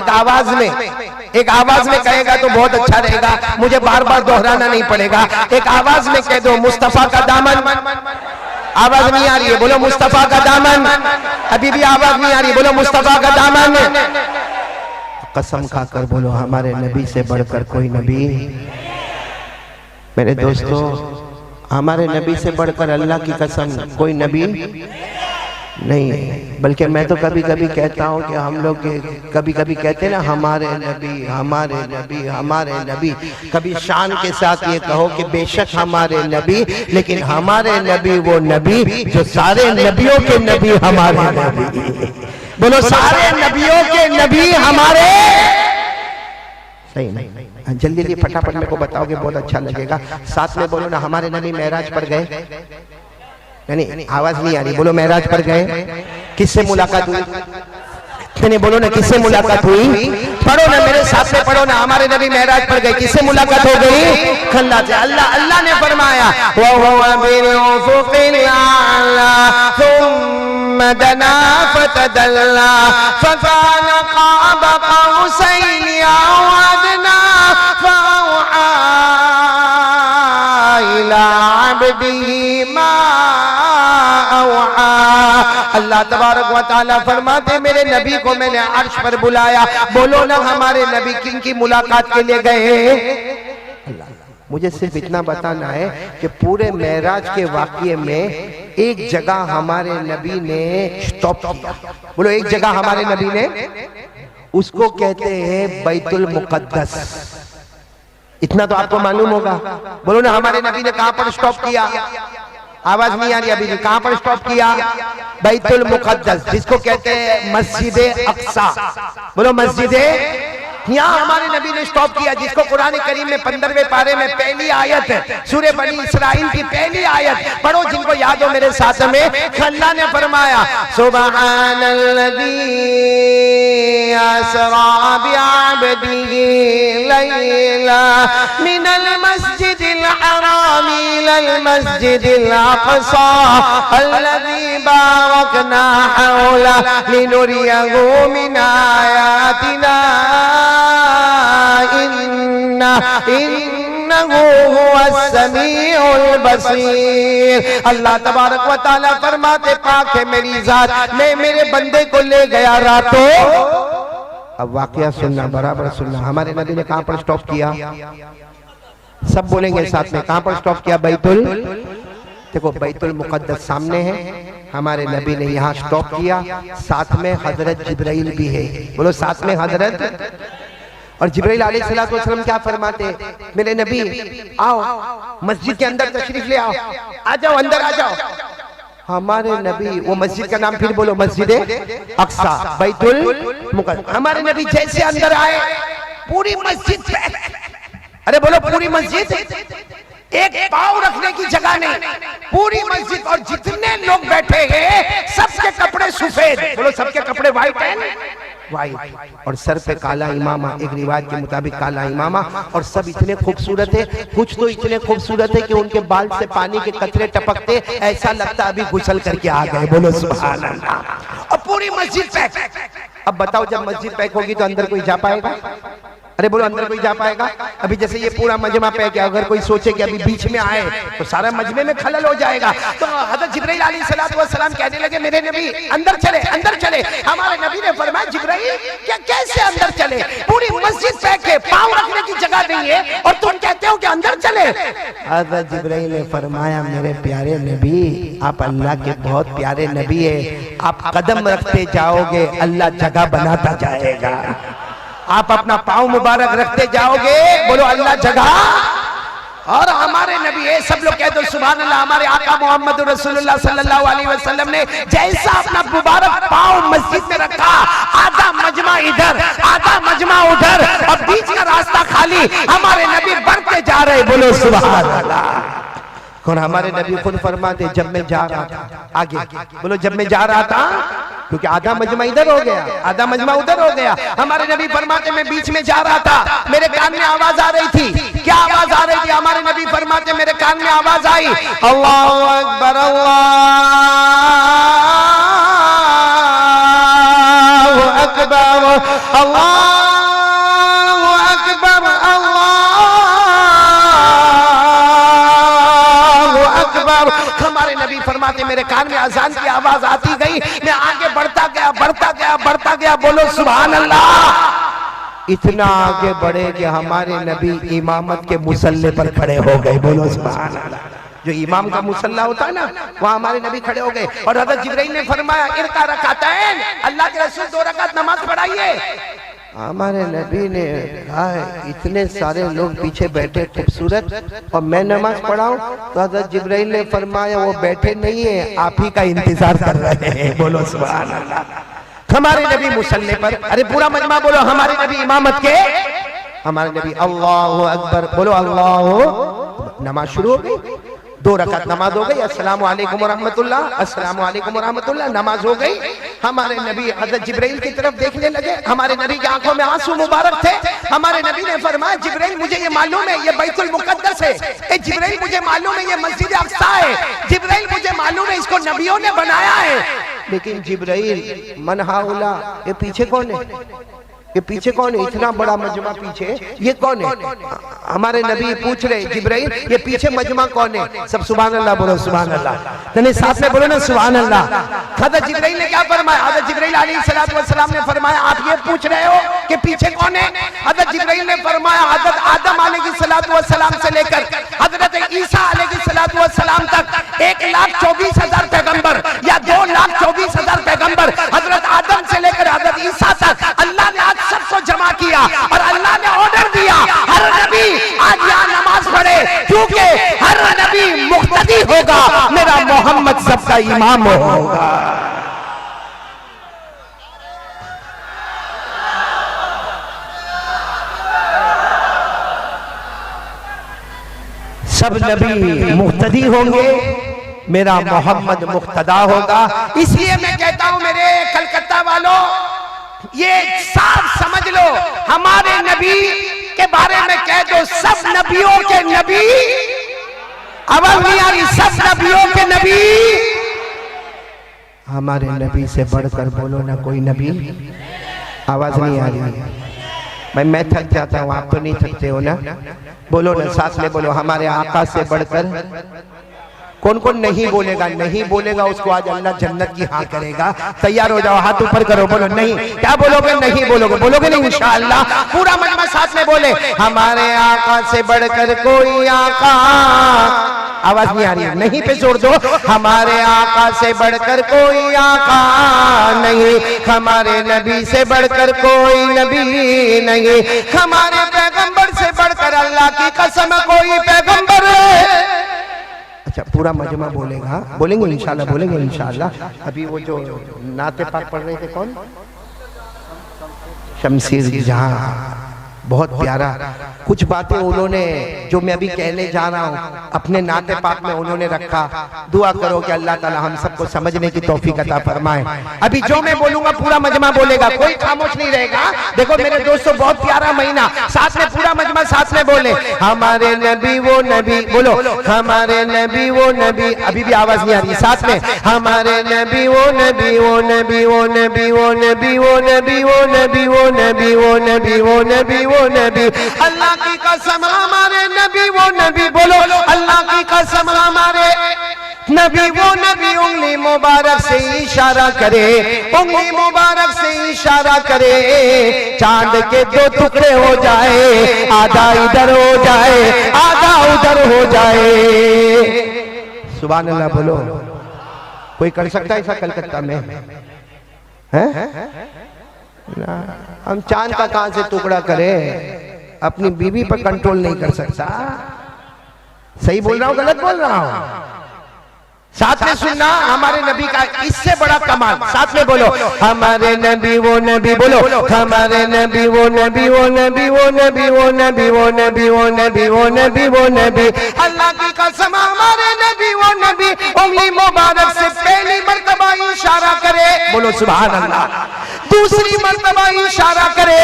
एक आवाज में कहेगा तो बहुत अच्छा रहेगा, मुझे बार बार दोहराना नहीं पड़ेगा। एक आवाज में कह दो, मुस्तफा का दामन। आवाज नहीं आ रही है, बोलो मुस्तफा का दामन। अभी भी आवाज नहीं आ रही, बोलो मुस्तफा का दामन। कसम खाकर बोलो, हमारे नबी से बढ़कर कोई नबी। मेरे दोस्तों, हमारे नबी से बढ़कर अल्लाह की कसम कोई नबी नहीं है। बल्कि मैं तो कभी कभी कहता हूँ कि हम लोग कभी कभी कहते हैं ना, हमारे नबी हमारे नबी हमारे नबी। कभी शान के साथ ये कहो कि बेशक हमारे नबी, लेकिन हमारे नबी वो नबी जो सारे नबियों के नबी हमारे नबी। बोलो सारे नबियों के नबी हमारे। सही नहीं, जल्दी जल्दी फटाफट मेरे को बताओगे बहुत अच्छा लगेगा। साथ में बोलो ना, हमारे नबी मेराज पर गए। नहीं, आवाज नहीं आ रही, बोलो मेराज पर गए। किससे मुलाकात हुई? नहीं, बोलो ना किससे मुलाकात हुई? पढ़ो ना मेरे साथ में, पढ़ो ना। हमारे नबी मेराज पर गए, किससे मुलाकात हो गई? अल्लाह से। अल्लाह ने फरमाया, दना फतदल्ला फकान क़ाब क़ौसैन औ अदना फअौहा इला अब्दिही मा औहा। अल्लाह तबारक व तआला फरमाते, मेरे नबी को मैंने अर्श पर बुलाया। बोलो ना, हमारे नबी किन की मुलाकात के लिए गए? मुझे सिर्फ इतना बताना है कि पूरे मेराज के वाक़ये में एक जगह हमारे नबी ने स्टॉप किया। बोलो, एक जगह हमारे नबी ने, उसको कहते हैं बैतुल मुक़द्दस। इतना तो आपको मालूम होगा। बोलो ना, हमारे नबी ने कहां पर स्टॉप किया? आवाज नहीं आ रही अभी भी। कहां पर स्टॉप किया? बैतुल मुक़द्दस, जिसको कहते हैं मस्जिद अक्सा। बोलो मस्जिद। यहाँ हमारे नबी ने स्टॉप किया, जिसको कुरान करीम में 15वें पारे में पहली आयत है, सूरह बनी इसराइल की पहली आयत पढ़ो, जिनको याद हो मेरे साथ में। अल्लाह ने फरमाया, सुब्हानल्लज़ी असरा बिअब्दिही लैला मिनल मस्जिदिल हराम इलल मस्जिदिल अक़सा अल्लज़ी बारकना हौला लिनुरियहु मिन आयातिना इन्नहु हुवस समीउल बसीर। अल्लाह तबारक व तआला फरमाते, पाक है मेरी जात, मैं मेरे बंदे को ले गया रातों। अब वाकया सुनना, बराबर सुनना। हमारे नबी ने कहां पर स्टॉप किया? सब बोलेंगे साथ में, कहां पर स्टॉप किया? बैतुल। देखो, बैतुल मुक़द्दस सामने है, हमारे नबी ने यहाँ स्टॉप किया। साथ में हजरत जिब्राइल भी है। बोलो साथ में हजरत। और जिब्राइल अलैहिस्सलाम क्या फरमाते? मेरे नबी आओ, मस्जिद के अंदर तशरीफ ले आओ, आ जाओ, अंदर आ जाओ। हमारे नबी, वो मस्जिद का नाम फिर बोलो, मस्जिद अक्सा बैतुल मुक़द्दस। हमारे नबी जैसे अंदर आए, पूरी मस्जिद पे, अरे बोलो पूरी मस्जिद, एक पाँव रखने की जगह नहीं, पूरी मस्जिद। और जितने लोग बैठे हैं सबके कपड़े सफेद। बोलो सबके कपड़े व्हाइट हैं, वाइट, और सर पे काला इमामा, एक रिवाज के मुताबिक काला इमामा। और सब इतने खूबसूरत है, कुछ तो इतने खूबसूरत है कि उनके बाल से पानी के कतरे टपकते, ऐसा लगता अभी गुसल करके आ गए। बोलो सुभान अल्लाह। और पूरी मस्जिद पैक। अब बताओ, जब मस्जिद पैक होगी तो अंदर कोई जा पाएगा? अरे बोलो, अंदर कोई जा पाएगा? अभी जैसे ये पूरा मजमा पैक है, अगर कोई सोचे कि अभी बीच में आए तो सारा मजमे में खलल हो जाएगा। तो हज़रत जिब्राइल अलैहिस्सलाम कहने लगे, मेरे नबी अंदर चले, अंदर चले। हमारे नबी ने फरमाया, जिब्राइल क्या, कैसे अंदर चले? पूरी मस्जिद पैक है, पाँव रखने की जगह नहीं है, और तुम कहते हो कि अंदर चले? हज़रत जिब्राइल ने फरमाया, मेरे प्यारे नबी, आप अल्लाह के बहुत प्यारे नबी है, आप कदम रखते जाओगे अल्लाह जगह बनाता जाएगा। आप अपना पाँव मुबारक रखते जाओगे, बोलो अल्लाह जगह। और हमारे नबी, ये सब लोग कह दो सुभान अल्लाह। हमारे आका मोहम्मद रसूलुल्लाह सल्लल्लाहु अलैहि वसल्लम ने जैसा अपना मुबारक पाँव मस्जिद में रखा, आधा मजमा इधर, आधा मजमा उधर, और बीच का रास्ता खाली, हमारे नबी बढ़ते जा रहे। बोलो सुभान अल्लाह। और हमारे नबी खुद फरमाते, जब मैं जा रहा था आगे, बोलो जब मैं जा रहा था, क्योंकि आधा मजमा इधर हो गया, आधा मजमा उधर हो गया। हमारे नबी फरमाते, मैं बीच में जा रहा था, मेरे कान में आवाज आ रही थी। क्या आवाज आ रही थी? हमारे नबी फरमाते, मेरे कान में आवाज आई, अल्लाहु अकबर, अल्लाहु अकबर, अल्लाह फरमाते मेरे कान में अजान की आवाज आती गई, मैं आगे बढ़ता गया बढ़ता गया बढ़ता गया। बोलो सुभान अल्लाह। इतना आगे बढ़े कि हमारे नबी इमामत के मुसल्ले पर खड़े हो गए। बोलो सुभान अल्लाह। जो इमाम का मुसल्ला होता है ना, वहाँ हमारे नबी खड़े हो गए और हज़रत जिब्राइल ने फरमाया इरका रकातैन, अल्लाह के रसूल 2 रकात नमाज पढ़ाइए। हमारे नबी ने कहा इतने सारे लोग पीछे बैठे खूबसूरत और मैं नमाज पढ़ाऊं? तो हज़रत जिब्राइल ने फरमाया वो बैठे नहीं है, आप ही का इंतजार कर रहे हैं। बोलो सुभान अल्लाह। हमारे नबी मुसल्ले पर, अरे पूरा मजमा बोलो हमारे नबी इमामत के, हमारे नबी अल्लाहु अकबर बोलो अल्लाहु। नमाज शुरू हो गई, 2 रकात नमाज हो गई। अस्सलामु अलैकुम व रहमतुल्लाह, अस्सलामु अलैकुम व रहमतुल्लाह, नमाज हो गई। हमारे नबी हज़रत जिब्राइल की तरफ देखने लगे। हमारे नबी की आंखों में आंसू मुबारक थे। हमारे नबी ने फरमाया जिब्राइल मुझे ये मालूम है ये बैतुल मुक़द्दस है, ए जिब्राइल मुझे मालूम है ये मस्जिद अक़सा है, जिब्राइल मुझे मालूम है इसको नबियों ने बनाया है। लेकिन जिब्राइल मन हाउला, ये पीछे कौन है, ये पीछे कौन है, इतना बड़ा मजमा पीछे ये कौन है? हमारे नबी पूछ रहे जिब्राइल ये पीछे मजमा कौन है? सब सुभान अल्लाह बोलो सुभान अल्लाह। तने साथ में बोलो ना सुभान अल्लाह। हज़रत जिब्राइल ने क्या फरमाया? हज़रत जिब्राइल अलैहिस्सलातु वस्सलाम ने फरमाया आप ये पूछ रहे हो कि पीछे कौन है? हज़रत जिब्राइल ने फरमाया हज़रत आदम अलैहिस्सलातु वस्सलाम से लेकर हज़रत ईसा अलैहिस्सलातु वस्सलाम तक 1,24,000 पैगंबर या 2,24,000 पैगंबर, हज़रत आदम से लेकर हज़रत ईसा तक अल्लाह ने सबको जमा किया और अल्लाह ने ऑर्डर दिया हर नबी आज यहाँ नमाज पढ़े, क्योंकि हर नबी मुक्तदी होगा, मेरा मोहम्मद सबका इमाम होगा। सब नबी मुक्तदी होंगे, मेरा मोहम्मद मुक्तदा होगा। इसलिए मैं कहता हूं मेरे कलकत्ता वालों, ये साफ समझ लो हमारे नबी के बारे में कह दो सब नबियों के नबी, आवाज नहीं आ रही, सब नबियों के नबी, हमारे नबी से बढ़कर बोलो ना कोई नबी। आवाज नहीं आ रही भाई, मैं थक जाता हूँ, आप तो नहीं थकते हो ना? बोलो ना साथ में बोलो हमारे आका से बढ़कर। कौन कौन नहीं बोलेगा? नहीं बोलेगा उसको आज अल्लाह जन्नत की हाँ करेगा। तैयार हो जाओ, हाथ ऊपर करो, बोलो नहीं। क्या बोलोगे? नहीं बोलोगे? बोलोगे नहीं इंशाअल्लाह। पूरा मजमा साथ में बोले हमारे आका से बढ़कर कोई आका। आवाज नहीं आ रही है, नहीं पे जोर दो। हमारे आका से बढ़कर कोई आका नहीं, हमारे नबी से बढ़कर कोई नबी नहीं, हमारे पैगंबर से बढ़कर अल्लाह की कसम कोई पैगंबर। अच्छा पूरा मजमा बोलेगा, बोलेंगे इंशाल्लाह, बोलेंगे इंशाल्लाह। अभी वो जो नाते पाक पढ़ रहे थे कौन? शमशीर जहां, बहुत प्यारा कुछ बातें उन्होंने जो मैं अभी कहने जा रहा हूँ अपने नाते पाक में उन्होंने रखा। दुआ करो कि अल्लाह ताला हम सबको समझने की तौफीक अता फरमाए। अभी जो मैं बोलूंगा पूरा मजमा बोलेगा, कोई खामोश नहीं रहेगा। देखो मेरे दोस्तों बहुत प्यारा महीना, साथ में पूरा मजमा साथ में बोले हमारे नबी वो नबी, बोलो हमारे नबी वो नबी। अभी भी आवाज नहीं आ रही, साथ में हमारे नबी वो नबी वो नबी वो नबी वो नबी वो नबी वो नबी वो नबी वो नबी वो नबी वो नबी, अल्लाह की कसम हमारे नबी वो नबी, बोलो अल्लाह की कसम हमारे नबी वो नबी। उंगली मुबारक से इशारा करे, उंगली मुबारक से इशारा करे, चांद के 2 टुकड़े हो जाए, आधा इधर हो जाए आधा उधर हो जाए। सुभान अल्लाह बोलो। कोई कर सकता है ऐसा कलकत्ता में? है हम चांद का कहां से टुकड़ा करें? अपनी बीवी पर कंट्रोल नहीं कर सकता। सही बोल रहा हूं गलत बोल रहा हूं? साथ में सुनना हमारे नबी का इससे बड़ा कमाल, साथ में बोलो हमारे नबी वो नबी, बोलो हमारे नबी वो नबी वो नबी वो नबी वो नबी वो नबी वो नबी वो नबी वो नबी, अल्लाह की कसम हमारे नबी वो नबी। उंगली मुबारक से पहली मर्तबा इशारा करे, बोलो सुभान अल्लाह। दूसरी मर्तबा इशारा करे,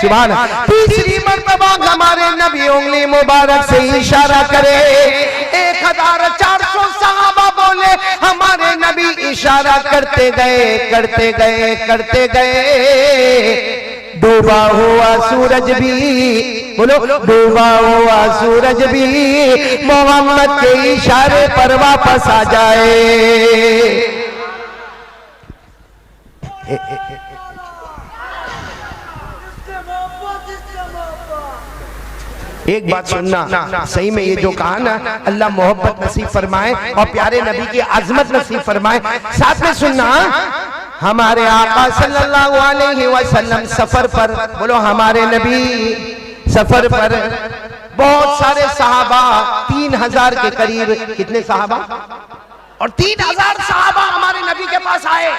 सुभान। तीसरी मर्तबा हमारे नबी उंगली मुबारक से इशारा करे। 1400 सहाबा बोले हमारे नबी इशारा करते गए करते गए करते गए। डूबा हुआ सूरज भी, बोलो डूबा हुआ सूरज भी मोहम्मद के इशारे पर वापस आ जाए। एक बात सुनना, सही में ये जो कहा ना, अल्लाह मोहब्बत नसीब फरमाए और प्यारे नबी की अजमत नसीब फरमाए। साथ में सुनना, हमारे आका सल्लल्लाहु अलैहि वसल्लम सफर पर, बोलो हमारे नबी सफर पर, बहुत सारे सहाबा 3000 के करीब, कितने सहाबा, और 3000 सहाबा हमारे नबी के पास आए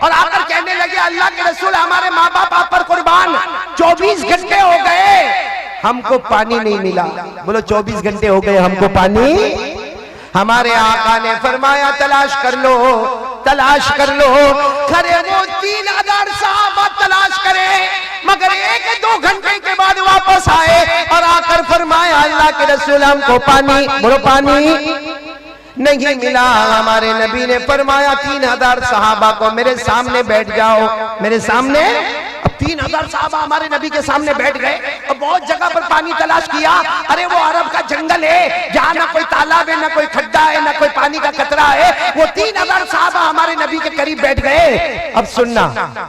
और आकर कहने लगे अल्लाह के रसूल, हमारे माँ बाप आप पर कुर्बान, 24 घंटे हो गए हमको पानी नहीं मिला। बोलो 24 घंटे हो गए हमको पानी। हमारे आका ने फरमाया तलाश कर लो, तलाश कर लो। खरे वो 3000 सहाबा तलाश करे, मगर 1-2 घंटे के बाद वापस आए और आकर फरमाया अल्लाह के रसूल हमको पानी, बोलो पानी नहीं मिला। हमारे नबी ने फरमाया 3000 सहाबा को मेरे सामने बैठ जाओ, मेरे सामने। अब 3000 सहाबा हमारे नबी के सामने बैठ गए और बहुत जगह पर पानी तलाश किया। अरे वो अरब का जंगल है जहाँ ना कोई तालाब है, ना कोई खड्डा है, ना कोई पानी का कतरा है। वो 3000 सहाबा हमारे नबी के करीब बैठ गए। अब सुनना,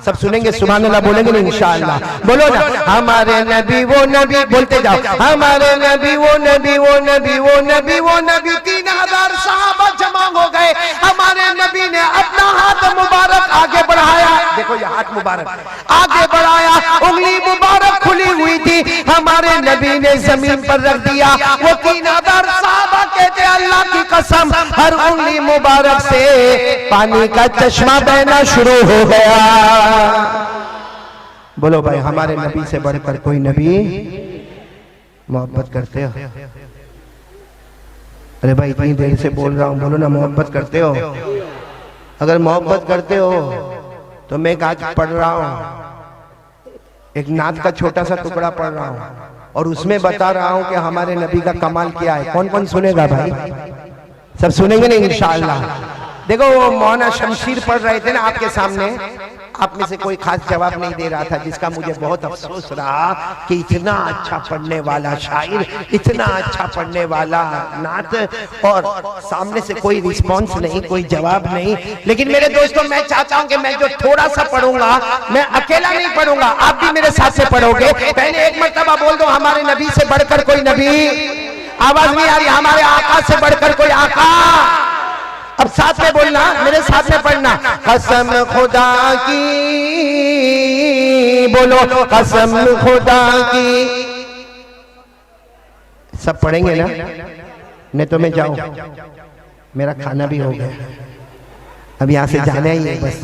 सब सुनेंगे, सुभान अल्लाह बोलेंगे नहीं इंशाअल्लाह, बोलो ना हमारे नबी वो नबी, बोलते जाओ हमारे नबी वो नबी वो नबी वो नबी वो नबी। 3000 सहाबा जमा हो गए। हमारे नबी ने अपना हाथ मुबारक आगे बढ़ाया, देखो ये हाथ मुबारक आगे बढ़ाया, उंगली मुबारक खुली हुई थी, हमारे नबी ने जमीन पर रख दिया। वो 3000 सहाबा कहते अल्लाह की कसम, हर उंगली मुबारक से पानी का चश्मा बहना शुरू हो गया। बोलो भाई हमारे नबी से बढ़कर कोई नबी मोहब्बत करते हो? अरे भाई इतनी देर से बोल रहा हूं, बोलो ना मोहब्बत करते हो? अगर मोहब्बत करते हो तो मैं आज पढ़ रहा हूं, एक नात का छोटा सा टुकड़ा पढ़ रहा हूं और उसमें बता रहा हूं कि हमारे नबी का कमाल क्या है। कौन कौन सुनेगा भाई? सब सुनेंगे नहीं इंशाअल्लाह। देखो वो मौलाना शमशीर पढ़ रहे थे ना आपके सामने, आप में से कोई खास जवाब नहीं दे रहा था, जिसका मुझे बहुत अफसोस रहा कि इतना अच्छा पढ़ने वाला शायर, इतना अच्छा पढ़ने वाला नात, और सामने से कोई रिस्पांस नहीं, कोई जवाब नहीं। लेकिन मेरे दोस्तों मैं चाहता हूं कि मैं जो थोड़ा सा पढ़ूंगा, मैं अकेला नहीं पढ़ूंगा, आप भी मेरे साथ से पढ़ोगे। पहले एक मर्तबा बोल दो हमारे नबी से बढ़कर कोई नबी। आवाज नहीं आ रही? हमारे आका से बढ़कर कोई आका। अब साथ में बोलना, मेरे साथ में पढ़ना, कसम खुदा की, बोलो कसम खुदा की। सब पढ़ेंगे ना? नहीं तो मैं जाऊं, मेरा खाना भी हो गया, अब यहाँ से जाना ही है बस,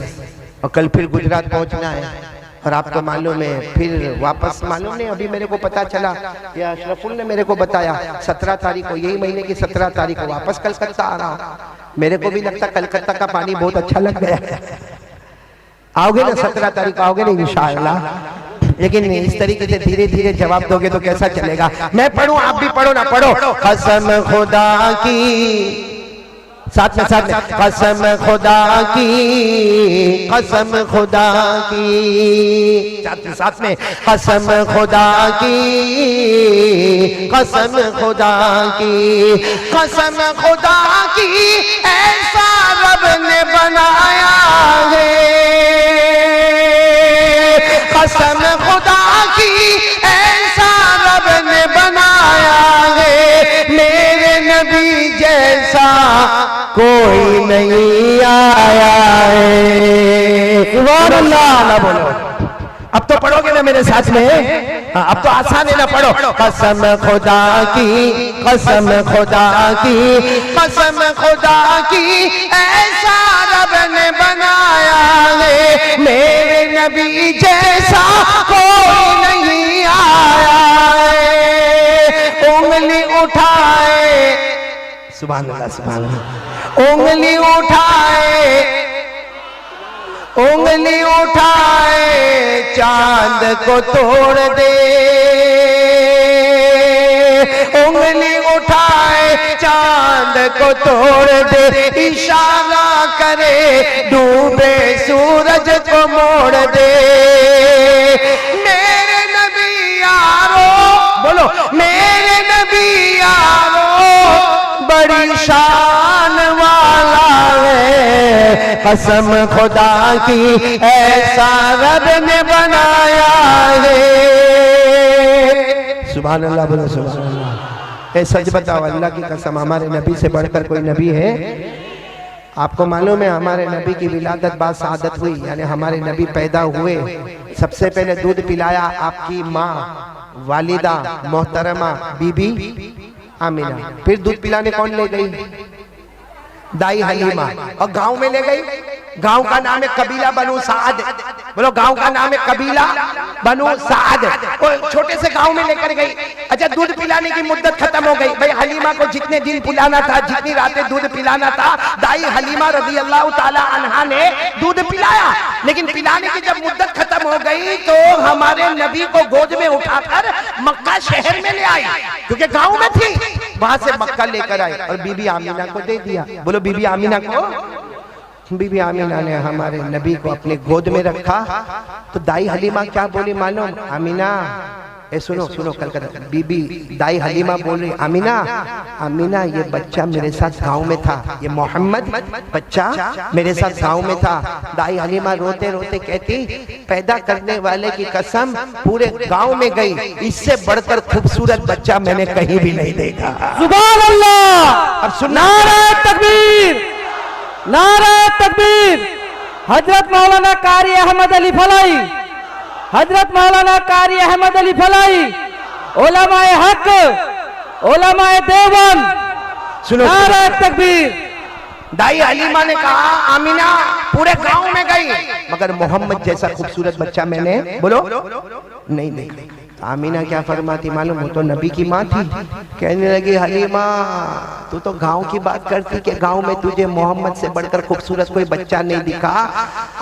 और कल फिर गुजरात पहुंचना है। और आपको मालूम है फिर वापस, मालूम नहीं, अभी मेरे को पता चला या अशरफुल ने मेरे को बताया 17 तारीख को, यही महीने की 17 तारीख को वापस कलकत्ता आ रहा हूँ। मेरे को भी लगता कलकत्ता का पानी बहुत अच्छा लग गया। आओगे ना 17 तारीख को? आओगे ना इंशाअल्लाह? लेकिन इस तरीके से धीरे धीरे जवाब दोगे तो कैसा चलेगा? मैं पढ़ूं आप भी पढ़ो ना, पढ़ो कसम खुदा की, साथ में कसम खुदा की, कसम खुदा की, साथ में कसम खुदा की, कसम खुदा की, कसम खुदा की, ऐसा रब ने बनाया है, कसम खुदा की, ऐसा रब ने बनाया है, मेरे नबी जैसा कोई नहीं आया है। सुभान अल्लाह ना बोलो। अब तो पढ़ोगे ना मेरे साथ में? हाँ, अब तो आसान है ना, पढ़ो कसम खुदा की, कसम खुदा की, कसम खुदा की, ऐसा रब ने बनाया है, मेरे नबी जैसा कोई नहीं आया है। उंगली उठाए, सुभान अल्लाह सुभान अल्लाह, उंगली उठाए, उंगली उठाए, चांद को तोड़ दे, उंगली उठाए, चांद को तोड़ दे, इशारा करे, डूबे सूरज को मोड़ दे, मेरे नबी यारो बड़ी शान वाला है, कसम खुदा की ऐसा रब ने बनाया है। सुभान अल्लाह, बोलो सुभान अल्लाह। सच बताओ, अल्लाह की कसम, हमारे नबी से बढ़कर कोई नबी है? आपको मालूम है हमारे नबी की विलादत बाद शहादत हुई, यानी हमारे नबी पैदा हुए, सबसे पहले दूध पिलाया आपकी माँ वालिदा मोहतरमा बीबी आमिना। फिर दूध पिलाने कौन ले गई? दाई हलीमा। और गांव में ले गई, गांव का नाम है कबीला बनु साद। बोलो, गांव का नाम है कबीला बनु साद। छोटे से गांव में लेकर गई। अच्छा, दूध पिलाने की मुद्दत खत्म हो गई। भाई हलीमा को जितने दिन पिलाना था, जितनी रातें दूध पिलाना था, दाई हलीमा रज़ी अल्लाह ताला अन्हा ने दूध पिलाया। लेकिन पिलाने की जब मुद्दत खत्म हो गई तो हमारे नबी को गोद में उठाकर मक्का शहर में ले आई, क्योंकि गांव में थी, वहां से मक्का लेकर आई और बीबी आमीना को दे दिया। बोलो, बीबी आमीना को। बीबी आमीना ने हमारे नबी को अपने गोद में रखा तो दाई हलीमा क्या बोली मालूम? आमीना, ए सुनो सुनो, कलकत्ता बीबी दाई हलीमा बोल रही, आमीना आमीना ये बच्चा मेरे साथ गांव में था, ये मोहम्मद बच्चा मेरे साथ गांव में था। दाई हलीमा रोते रोते कहती, पैदा करने वाले की कसम पूरे गांव में गई, इससे बढ़कर खूबसूरत बच्चा मैंने कहीं भी नहीं देखा। सुभान अल्लाह। अब सुनना, नारे तकबीर, नारे तकबीर। हजरत मौलाना कारी अहमद अली फलाई, हजरत मौलाना कारी अहमद अली फलाई, उलमाए हक, उलमाए देवबंद। सुनो, नारे तकबीर। दाई हलीमा ने कहा, आमीना पूरे गांव में गई मगर मोहम्मद जैसा खूबसूरत बच्चा मैंने, बोलो, नहीं देखा। आमीना क्या फरमाती मालूम? वो तो नबी की माँ थी। कहने लगी, हलीमा तू तो गांव की बात करती कि गांव में तुझे मोहम्मद से बढ़कर खूबसूरत कोई बच्चा नहीं दिखा।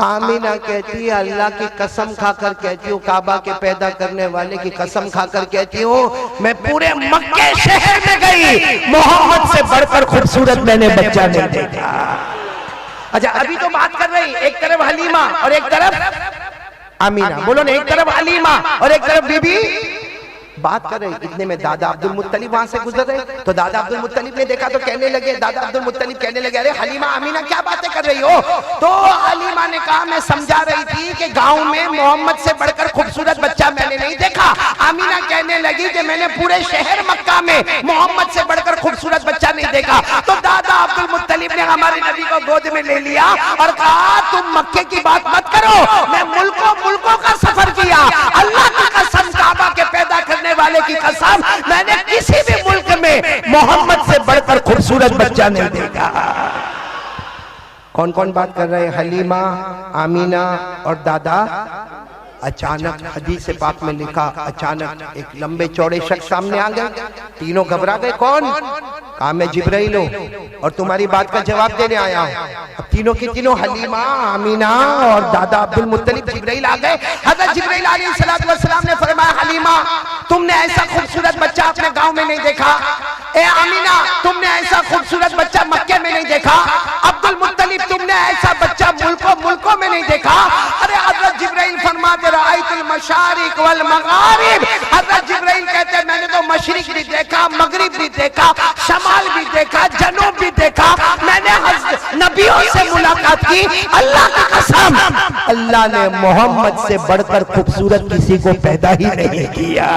आमीना कहती है, अल्लाह की कसम खाकर कहती हूँ, काबा के पैदा करने वाले की कसम खाकर कहती हूँ, मैं पूरे मक्के शहर में गई, मोहम्मद से बढ़कर खूबसूरत मैंने बच्चा नहीं देखा। अच्छा, अभी तो बात कर रही, एक तरफ हलीमा और एक तरफ आमीना, बोलो ना, एक तरफ हलीमा और एक तरफ बीबी बात कर रहे। इतने में दादा अब्दुल मुत्तलिब वहां से गुजर रहे, तो दादा अब्दुल मुत्तलिब ने देखा तो कहने लगे, दादा अब्दुल मुत्तलिब कहने लगे, अरे हलीमा आमीना क्या बातें कर रही हो? तो हलीमा ने कहा, मैं समझा रही थी कि गांव में मोहम्मद से बढ़कर खूबसूरत बच्चा मैंने नहीं देखा। आमीना कहने लगी कि मैंने पूरे शहर मक्का में मोहम्मद से बढ़कर खूबसूरत बच्चा नहीं देखा। तो दादा अब्दुल मुत्तलिब ने हमारे नबी को गोद में ले लिया और कहा, तुम मक्के की बात मत करो, मैं मुल्कों मुल्कों का सफर किया, अल्लाह की कसम, काबा के पैदा करने वाले की कसम, मैंने किसी भी मुल्क में मोहम्मद से बढ़कर खूबसूरत बच्चा नहीं देखा। कौन कौन बात कर रहे हैं? हलीमा, आमीना और दादा। अचानक हदीस पाक में लिखा, अचानक एक लंबे चौड़े शख्स सामने आ गए। तीनों घबरा गए। कौन? कहा, मैं जिब्राइल हूं और तुम्हारी बात का जवाब देने आया हूं। अब तीनों की तीनों, हलीमा, आमीना और दादा अब्दुल मुत्तलिब, जिब्राइल आ गए। हज़रत जिब्राइल अलैहिस्सलातु वस्सलाम ने फरमाया, हलीमा तुमने ऐसा खूबसूरत बच्चा अपने गांव में नहीं देखा। ए आमीना, तुमने ऐसा खूबसूरत बच्चा मक्के में नहीं देखा। अब्दुल मुत्तलिब, तुमने ऐसा बच्चा मुल्कों में नहीं देखा। अरे हज़रत जिब्राइल फरमाते, रअयतुल मशारिक वल मगारिब। हज़रत जिब्राइल कहते, मैंने तो मशरिक भी देखा, मगरिब भी देखा, शमाल भी देखा, जनूब भी देखा। मैंने नबियों से मुलाकात की, अल्लाह की कसम, अल्लाह ने मोहम्मद से बढ़कर खूबसूरत किसी को पैदा ही नहीं किया।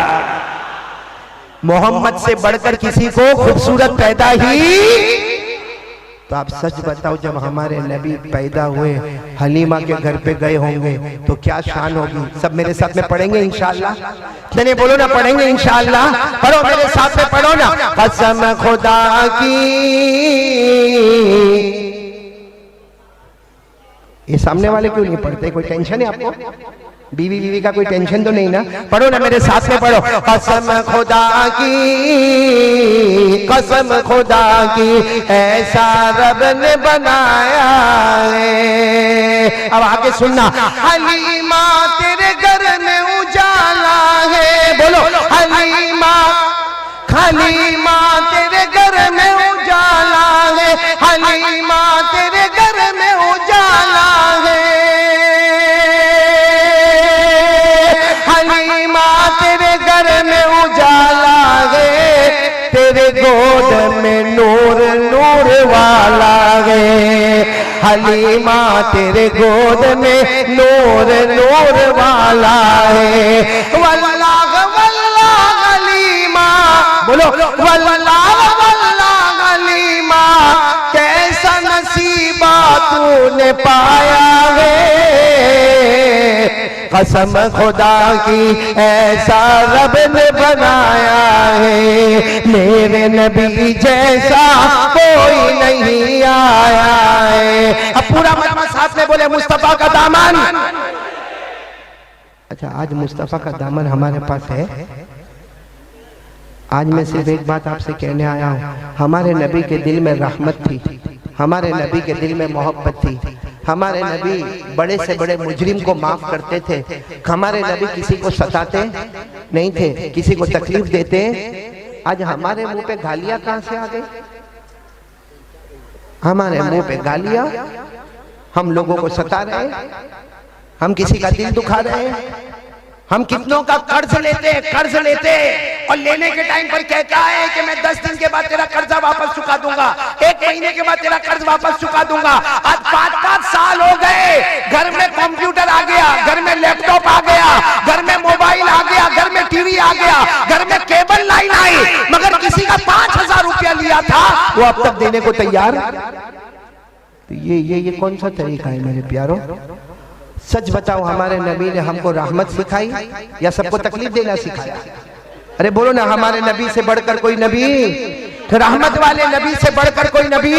मोहम्मद से बढ़कर किसी को खूबसूरत पैदा ही। तो आप सच बताओ, जब हमारे नबी पैदा हुए, हलीमा के घर पे गए होंगे तो क्या शान होगी? सब मेरे साथ में पढ़ेंगे इंशाअल्लाह। नहीं बोलो ना, पढ़ेंगे इंशाअल्लाह। पढ़ो मेरे साथ में, पढ़ो ना। कसम खुदा की, ये सामने वाले क्यों नहीं पढ़ते? कोई टेंशन है आपको? बीवी का कोई टेंशन तो नहीं ना? पढ़ो ना मेरे साथ में, पढ़ो। कसम खुदा की, कसम खुदा की, ऐसा रब ने बनाया है। अब आगे सुनना। हलीमा तेरे घर में उजाला है, बोलो हलीमा, हलीमा तेरे घर में उजाला है, हलीमा तेरे घर में उजाला है, हलीमा तेरे घर में उजाला हलीमा तेरे गोद में नूर नूर वाला है। वल्लाह वल्लाह हलीमा, बोलो वल्लाह वल्लाह हलीमा, कैसा नसीबा तूने पाया है। कसम खुदा की ऐसा रब ने बनाया है, मेरे नबी जैसा कोई नहीं आया है। अब पूरा मजमा साथ में बोले मुस्तफा का दामन। अच्छा, आज मुस्तफा का दामन हमारे पास है। आज मैं सिर्फ एक बात आपसे कहने आया हूँ, हमारे नबी के दिल में रहमत थी, हमारे नबी के दिल में मोहब्बत थी, हमारे नबी बड़े से बड़े मुजरिम को माफ करते थे, हमारे नबी किसी को सताते नहीं थे, किसी को तकलीफ देते। आज हमारे मुंह पे गालियां कहां से आ गई? हमारे मुंह पे गालियां, हम लोगों को सता रहे हैं, हम किसी का दिल दुखा रहे हैं, हम कितनों का कर्ज लेते और लेने के टाइम पर कहता है कि मैं 10 दिन के बाद तेरा कर्जा वापस चुका दूंगा, 1 महीने के बाद तेरा कर्ज वापस चुका दूंगा। आज 5-5 साल हो गए, घर में कंप्यूटर आ गया, घर में लैपटॉप आ गया, घर में मोबाइल आ गया, घर में टीवी आ गया, घर में केबल लाइन आई, मगर किसी का 5000 रुपया लिया था वो अब तक देने को तैयार। तो ये कौन सा तरीका है मेरे प्यारों? सच बताओ, हमारे नबी ने हमको रहमत सिखाई या सबको तकलीफ देना सिखाया? अरे बोलो ना, हमारे नबी से बढ़कर कोई नबी, रहमत वाले नबी से बढ़कर कोई नबी।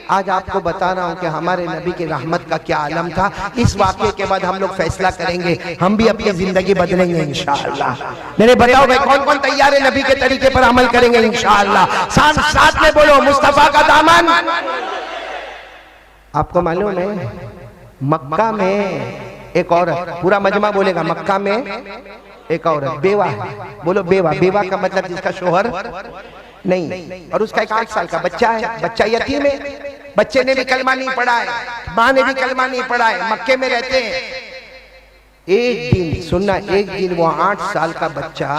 आज आपको बता रहा हूं कि हमारे नबी की रहमत का क्या आलम था। इस वाक़े के बाद हम लोग फैसला करेंगे, हम भी अपनी जिंदगी बदलेंगे इंशाअल्लाह। मेरे बताओ भाई, कौन कौन तैयार है नबी के तरीके पर अमल करेंगे इंशाअल्लाह? साथ में बोलो मुस्तफा का दामन। आपको मालूम है मक्का में एक औरत, पूरा मजमा बोलेगा, मक्का में एक औरत बेवा है। बोलो बेवा। बेवा का मतलब जिसका शोहर नहीं, और उसका एक 8 साल का बच्चा है, बच्चा यतीम है, बच्चे ने भी कलमा नहीं पढ़ा है, माँ ने भी कलमा नहीं पढ़ा है, मक्के में रहते हैं। एक दिन सुनना, एक दिन वो 8 साल का बच्चा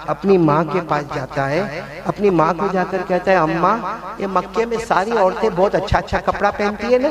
अपनी माँ के पास जाता है, अपनी माँ को जाकर कहता है, अम्मा ये मक्के में सारी औरतें बहुत अच्छा अच्छा कपड़ा पहनती है ना,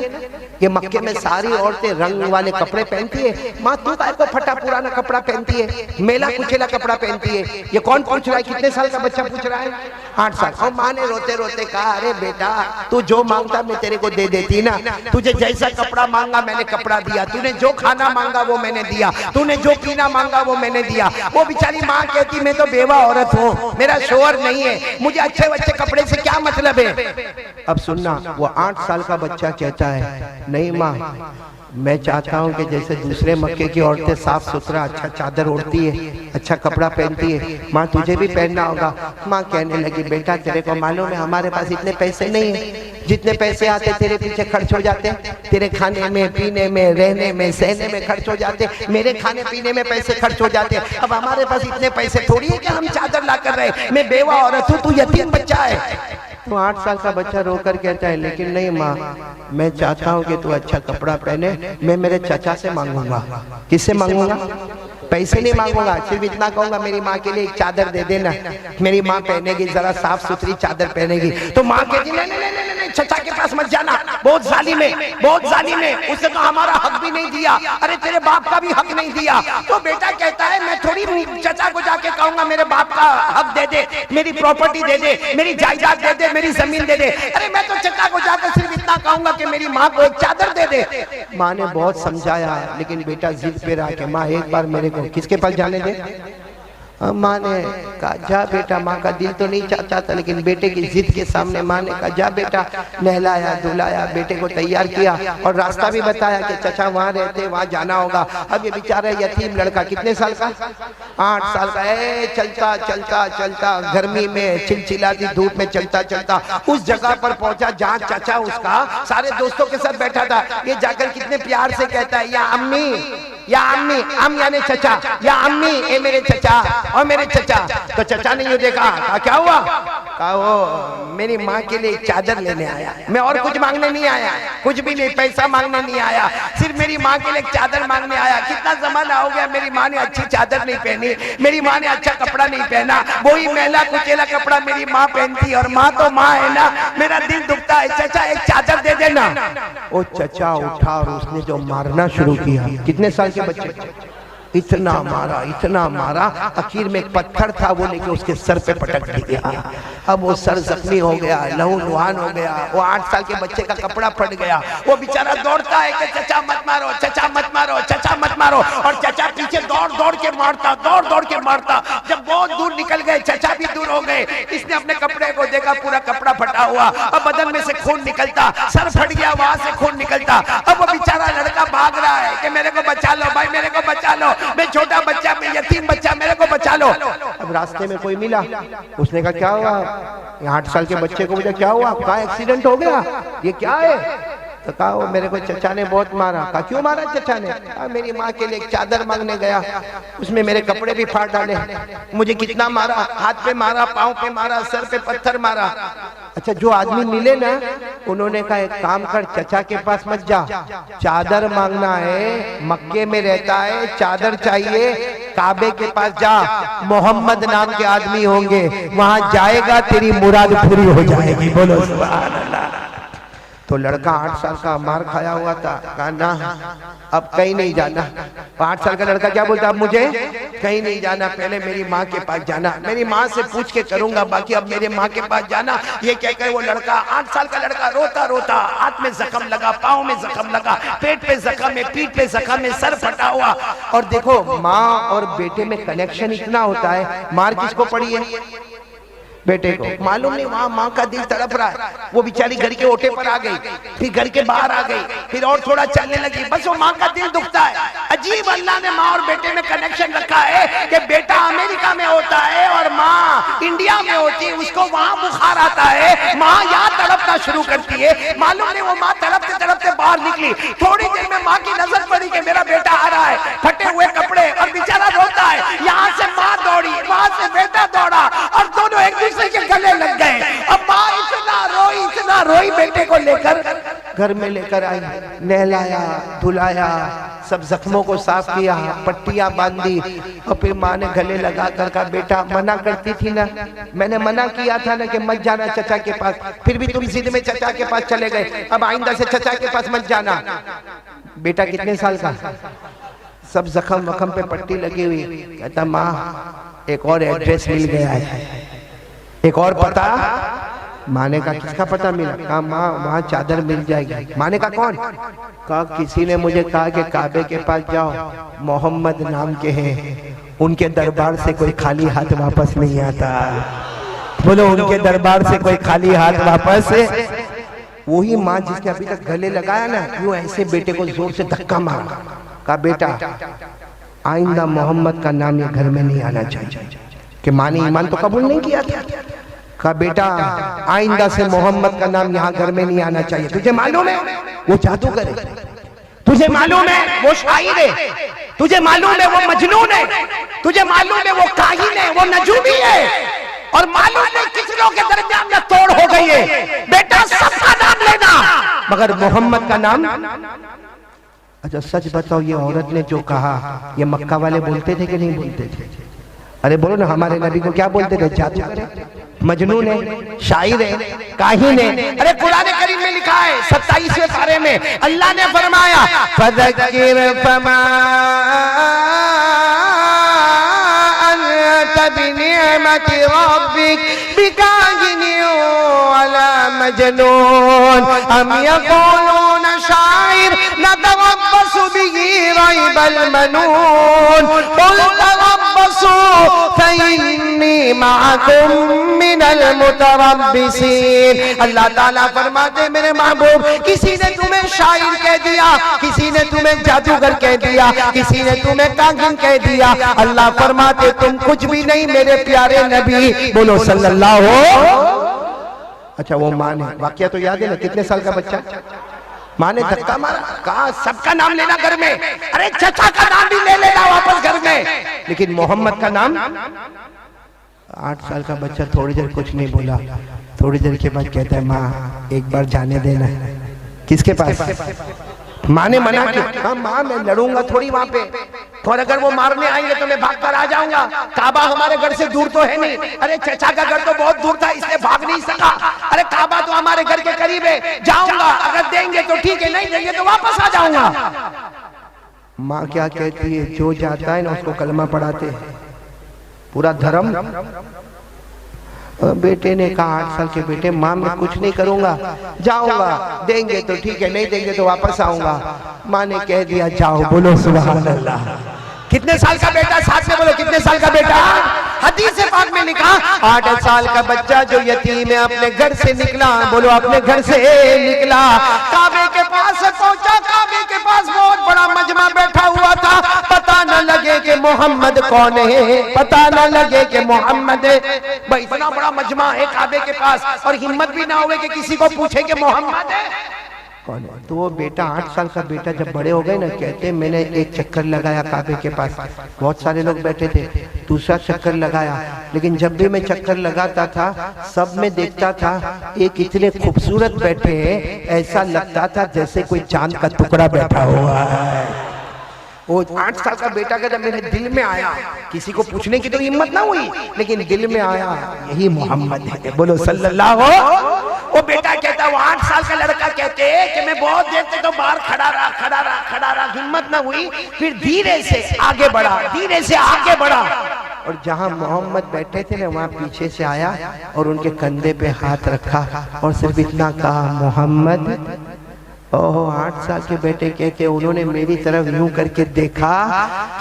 ये मक्के में सारी औरतें रंग वाले कपड़े पहनती है, माँ तू काहे को फटा पुराना कपड़ा पहनती है, मेला कुचेला कपड़ा पहनती है? ये कौन पूछ रहा है? कितने साल का बच्चा पूछ रहा है? 8 साल। और माँ ने रोते रोते कहा, अरे बेटा तू जो मांगता मैं तेरे को दे देती ना, तुझे जैसा कपड़ा मांगा मैंने कपड़ा दिया, तूने जो खाना मांगा वो मैंने दिया, तूने जो पीना मांगा वो मैंने दिया। वो बेचारी माँ कहती, मैं तो बेवा औरत हूँ, मेरा शोहर नहीं है, मुझे अच्छे अच्छे कपड़े से क्या मतलब है? अब सुनना, वो 8 साल का बच्चा कहता है, नहीं माँ, मैं चाहता हूँ कि जैसे दूसरे मक्के की औरतें साफ सुथरा अच्छा चादर ओढ़ती है, अच्छा कपड़ा पहनती है, माँ तुझे भी पहनना होगा। माँ कहने लगी, बेटा तेरे को मालूम है हमारे पास इतने पैसे नहीं है, जितने पैसे आते तेरे पीछे खर्च हो जाते, तेरे खाने में, पीने में, रहने में, सहने में खर्च हो जाते, मेरे खाने पीने में पैसे खर्च हो जाते। अब हमारे पास इतने पैसे थोड़ी है कि हम चादर ला कर रहे, मैं बेवा औरत हूँ, तू यतीम बच्चा है। तो 8 साल का बच्चा रोकर कहता है, लेकिन नहीं माँ, मैं चाहता हूँ कि तू अच्छा कपड़ा पहने, मैं मेरे चाचा से मांगूंगा। किससे मांगूंगा? पैसे नहीं मांगूंगा, सिर्फ इतना कहूंगा मेरी माँ के लिए एक चादर दे देना, मेरी माँ पहनेगी, जरा साफ सुथरी चादर पहनेगी। तो माँ कहती, नहीं नहीं नहीं नहीं, चाचा के पास मत जाना, बहुत जालिम है, बहुत जालिम है, उसने तो हमारा हक भी नहीं दिया, अरे तेरे बाप का भी हक नहीं दिया। तो बेटा कहता है, मैं थोड़ी चाचा को जाके कहूंगा मेरे बाप का हक दे दे, मेरी प्रॉपर्टी दे दे, मेरी जायदाद दे दे, मेरी जमीन दे दे। अरे मैं तो चाचा को जाकर सिर्फ इतना कहूंगा कि मेरी माँ को एक चादर दे दे। माँ ने बहुत समझाया, लेकिन बेटा जिद पे रहा कि माँ एक बार मेरे को किसके पास जाने दे। माँ ने कहा, जा बेटा, माँ का दिल तो नहीं चाहता था, लेकिन बेटे की जिद के सामने माँ ने कहा, जा बेटा। नहलाया धुलाया, बेटे को तैयार किया और रास्ता भी बताया कि चाचा वहाँ रहते, वहाँ जाना होगा। अब ये बेचारा यतीम लड़का, कितने साल का? 8 साल का। चलता चलता चलता गर्मी में चिलचिलाती धूप में चलता चलता उस जगह पर पहुंचा जहाँ चाचा उसका सारे दोस्तों के साथ बैठा था। ये जाकर कितने प्यार से कहता है, या अम्मी, या अम्मी, अम यानी चचा, या अम्मी, ए मेरे चचा और मेरे चचा। तो चचा ने ये देखा, क्या हुआ? कहा वो मेरी माँ के लिए एक चादर लेने आया, मैं और कुछ मांगने नहीं आया, कुछ भी नहीं, पैसा मांगने नहीं आया, सिर्फ मेरी माँ के लिए एक चादर मांगने आया। कितना जमाना हो गया मेरी माँ ने अच्छी चादर नहीं पहनी, मेरी माँ ने अच्छा कपड़ा नहीं पहना, वही मैला कुचेला कपड़ा मेरी माँ पहनती, और माँ तो माँ है ना, मेरा दिल दुखता है, चचा एक चादर दे देना। वो चचा उठा और उसने जो मारना शुरू किया, कितने साल के बच्चे, इतना मारा, आखिर में एक पत्थर था वो लेके उसके सर पे पटक दिया। अब वो सर जख्मी हो गया, लहू लुहान हो गया, वो 8 साल के बच्चे का कपड़ा फट गया। वो बेचारा दौड़ता है कि चचा मत मारो, चचा मत मारो, चचा मत मारो, और चचा पीछे दौड़ दौड़ के मारता। जब बहुत दूर निकल गए, चचा भी दूर हो गए, इसने अपने कपड़े को देखा, पूरा कपड़ा फटा हुआ, अब बदन में से खून निकलता, सर फट गया, वहां से खून निकलता। अब वो बेचारा लड़का भाग रहा है कि मेरे को बचा लो भाई, मेरे को बचा लो, मैं छोटा बच्चा, मैं यतीम बच्चा, मेरे को बचा लो। अब रास्ते में कोई मिला, उसने कहा क्या हुआ, 8 साल के बच्चे को मुझे क्या हुआ, कहा एक्सीडेंट हो गया, ये क्या है? तो कहा वो मेरे को चचा ने बहुत मारा। कहा क्यों मारा चचा ने? कहा मेरी माँ के लिए एक चादर मांगने गया, उसमें मेरे कपड़े भी फाड़ डाले, मुझे कितना मारा, हाथ पे मारा, पाँव पे मारा, सर पे पत्थर मारा। अच्छा जो आदमी मिले ना, उन्होंने कहा एक काम कर, चचा के पास मत जा, चादर मांगना है, मक्के में रहता है, चादर चाहिए, काबे के पास जा, मोहम्मद नाम के आदमी होंगे, वहां जाएगा तेरी मुराद पूरी हो जाएगी। बोलो सुभान अल्लाह। तो लड़का 8 साल का मार खाया हुआ था, कहा ना अब कहीं नहीं जाना। 8 साल का लड़का क्या बोलता, अब मुझे कहीं नहीं जाना, पहले मेरी माँ के पास जाना, मेरी माँ से पूछ के करूंगा, बाकी अब मेरे माँ के पास जाना। ये कहकर वो लड़का, 8 साल का लड़का रोता, हाथ में जख्म लगा, पाँव में जख्म लगा, पेट पे जख्म है, पीठ पे जख्म है, सर फटा हुआ। और देखो माँ और बेटे में कनेक्शन इतना होता है, मार किसको पड़ी है, बेटे को, मालूम नहीं, वहां माँ का दिल तड़प रहा है, वो बेचारी घर के ओटे पर आ गई, फिर घर के बाहर आ गई, फिर और थोड़ा चलने लगी, बस वो माँ का दिल दुखता है। अजीब अल्लाह ने माँ और बेटे में कनेक्शन रखा है कि बेटा अमेरिका में होता है और माँ इंडिया में होती है, उसको वहां बुखार आता है, माँ यहाँ तड़पना शुरू करती है। मालूम नहीं वो माँ तड़पते बाहर निकली, थोड़ी देर में माँ की नजर पड़ी कि मेरा बेटा आ रहा है, फटे हुए कपड़े, और बेचारा रोता है। यहाँ से माँ दौड़ी, वहां से बेटा दौड़ा, और दोनों एक दूसरे के गले लग गए। अब माँ इतना रोई बेटे को लेकर घर में लेकर आई, नहलाया, धुलाया, सब जख्मों को साफ किया, पट्टियां बांधी, और फिर माँ ने गले लगा कर कहा बेटा मना करती थी ना, मैंने मना किया था ना कि मत जाना चचा के पास, फिर भी तुम जिद में चचा के पास चले गए, अब आइंदा से चचा के पास मत जाना। बेटा कितने साल का, सब जख्म वखम पे पट्टी लगी हुई, कहता माँ एक और एड्रेस मिल गया है, एक और पता। माँ ने कहा किसका पता मिला? कहा माँ वहाँ चादर मिल जाएगी। माँ ने कहा कौन? कहा किसी ने मुझे कहा कि काबे के पास जाओ, मोहम्मद नाम के हैं, उनके दरबार से कोई खाली हाथ वापस नहीं आता। बोलो उनके दरबार से कोई खाली हाथ वापस। वही माँ जिसने अभी तक गले लगाया ना, वो ऐसे बेटे को जोर से धक्का मारा, कहा बेटा आइंदा मोहम्मद का नाम ये घर में नहीं आना चाहिए। कि माँ ने ईमान तो कबूल नहीं किया था। कहा बेटा आइंदा से मोहम्मद का नाम यहाँ घर में नहीं आना चाहिए। तुझे मालूम है वो जादूगर है, तुझे मालूम है वो शायर है, तुझे मालूम है वो मजनून है, तुझे मालूम है वो काहिन है, वो नजूमी है, और मालूम नहीं किस लोग के दरमियान में तोड़ हो गई है। बेटा सबका नाम लेना मगर मोहम्मद का नाम। अच्छा सच बताओ, ये औरत ने जो कहा ये मक्का वाले बोलते थे कि नहीं बोलते थे? अरे बोलो ना, हमारे नबी को क्या बोलते थे? जादूगर है, मजनून है, शायर है, काहिन है। अरे कुरान करीम में लिखा है 27वें पारे में अल्लाह ने फरमाया फज़क्किर फमा अंत बिनिअमति रब्बिक बिकाहिन वला मजनून अम यक़ूलून शाइर नतरब्बसु बिही रैबल मनून कुल तरब्बसू फइन्नी मअकुम मिनल मुतरब्बिसीन। अल्लाह ताला फरमाते मेरे महबूब, किसी ने तुम्हें शायर कह दिया, किसी ने तुम्हें जादूगर कह दिया, किसी ने तुम्हें काहिन कह दिया, अल्लाह फरमाते तुम कुछ भी नहीं मेरे प्यारे नबी। बोलो सल्लल्लाहु। अच्छा वो माँ ने, वाकया तो याद है ना, कितने साल का बच्चा, माँ ने धक्का मारा, कहा सबका नाम लेना घर में, अरे चचा का नाम भी ले लेना वापस घर में, लेकिन मोहम्मद का नाम। 8 साल का बच्चा थोड़ी देर कुछ नहीं बोला, थोड़ी देर के बाद कहता है माँ एक बार जाने देना। किसके पास? माँ ने मना किया। हाँ माँ मैं लड़ूंगा थोड़ी वहां पे, और अगर वो मारने आएंगे तो मैं भाग कर आ जाऊंगा। काबा हमारे घर से दूर तो है नहीं। अरे चचा का घर तो बहुत दूर था इसलिए भाग नहीं सका। अरे काबा तो हमारे घर के करीब है, जाऊंगा, अगर देंगे तो ठीक है, नहीं देंगे तो वापस आ जाऊंगा। माँ क्या कहती है? जो जाता है ना उसको कलमा पढ़ाते हैं, पूरा धर्म। बेटे ने कहा 8 साल के बेटे, माँ मैं कुछ नहीं करूंगा, जाऊंगा, देंगे तो ठीक है, नहीं देंगे तो वापस आऊंगा। माँ ने कह दिया जाओ। बोलो सुभान अल्लाह। कितने साल का बेटा? साथ में बोलो कितने साल का बेटा? हदीस पाक में लिखा 8 साल का बच्चा जो यतीम है अपने घर से निकला। बोलो अपने घर से निकला, काबे के पास पहुंचा। काबे के पास बहुत बड़ा मजमा बैठा हुआ था। पता न लगे कि मोहम्मद कौन है, पता न लगे कि मोहम्मद है। भाई इतना बड़ा मजमा है काबे के पास और हिम्मत भी ना हुए कि किसी को पूछे कि मोहम्मद है कौन है। तो वो बेटा 8 साल का बेटा जब बड़े हो गए ना, कहते मैंने एक चक्कर लगाया काबे के पास, बहुत सारे लोग बैठे थे, दूसरा चक्कर लगाया, लेकिन जब भी मैं चक्कर लगाता था सब में देखता था एक इतने खूबसूरत बैठे हैं, ऐसा लगता था जैसे कोई चांद का टुकड़ा बैठा हुआ है। वो 8 साल का बेटा कहता मेरे दिल में आया, किसी को पूछने की तो हिम्मत ना हुई, लेकिन दिल में आया यही मोहम्मद है। बोलो सल्लल्लाहु। वो बेटा कहता, वो 8 साल का लड़का कहते कि मैं बहुत देर तक तो बाहर खड़ा रहा, हिम्मत ना हुई, फिर धीरे से आगे बढ़ा, धीरे से आगे बढ़ा, और जहां मोहम्मद बैठे थे ना वहां पीछे से आया और उनके कंधे पे हाथ रखा और सिर्फ इतना कहा मोहम्मद। ओह 8 साल के बेटे कहते उन्होंने मेरी तरफ यूं करके देखा,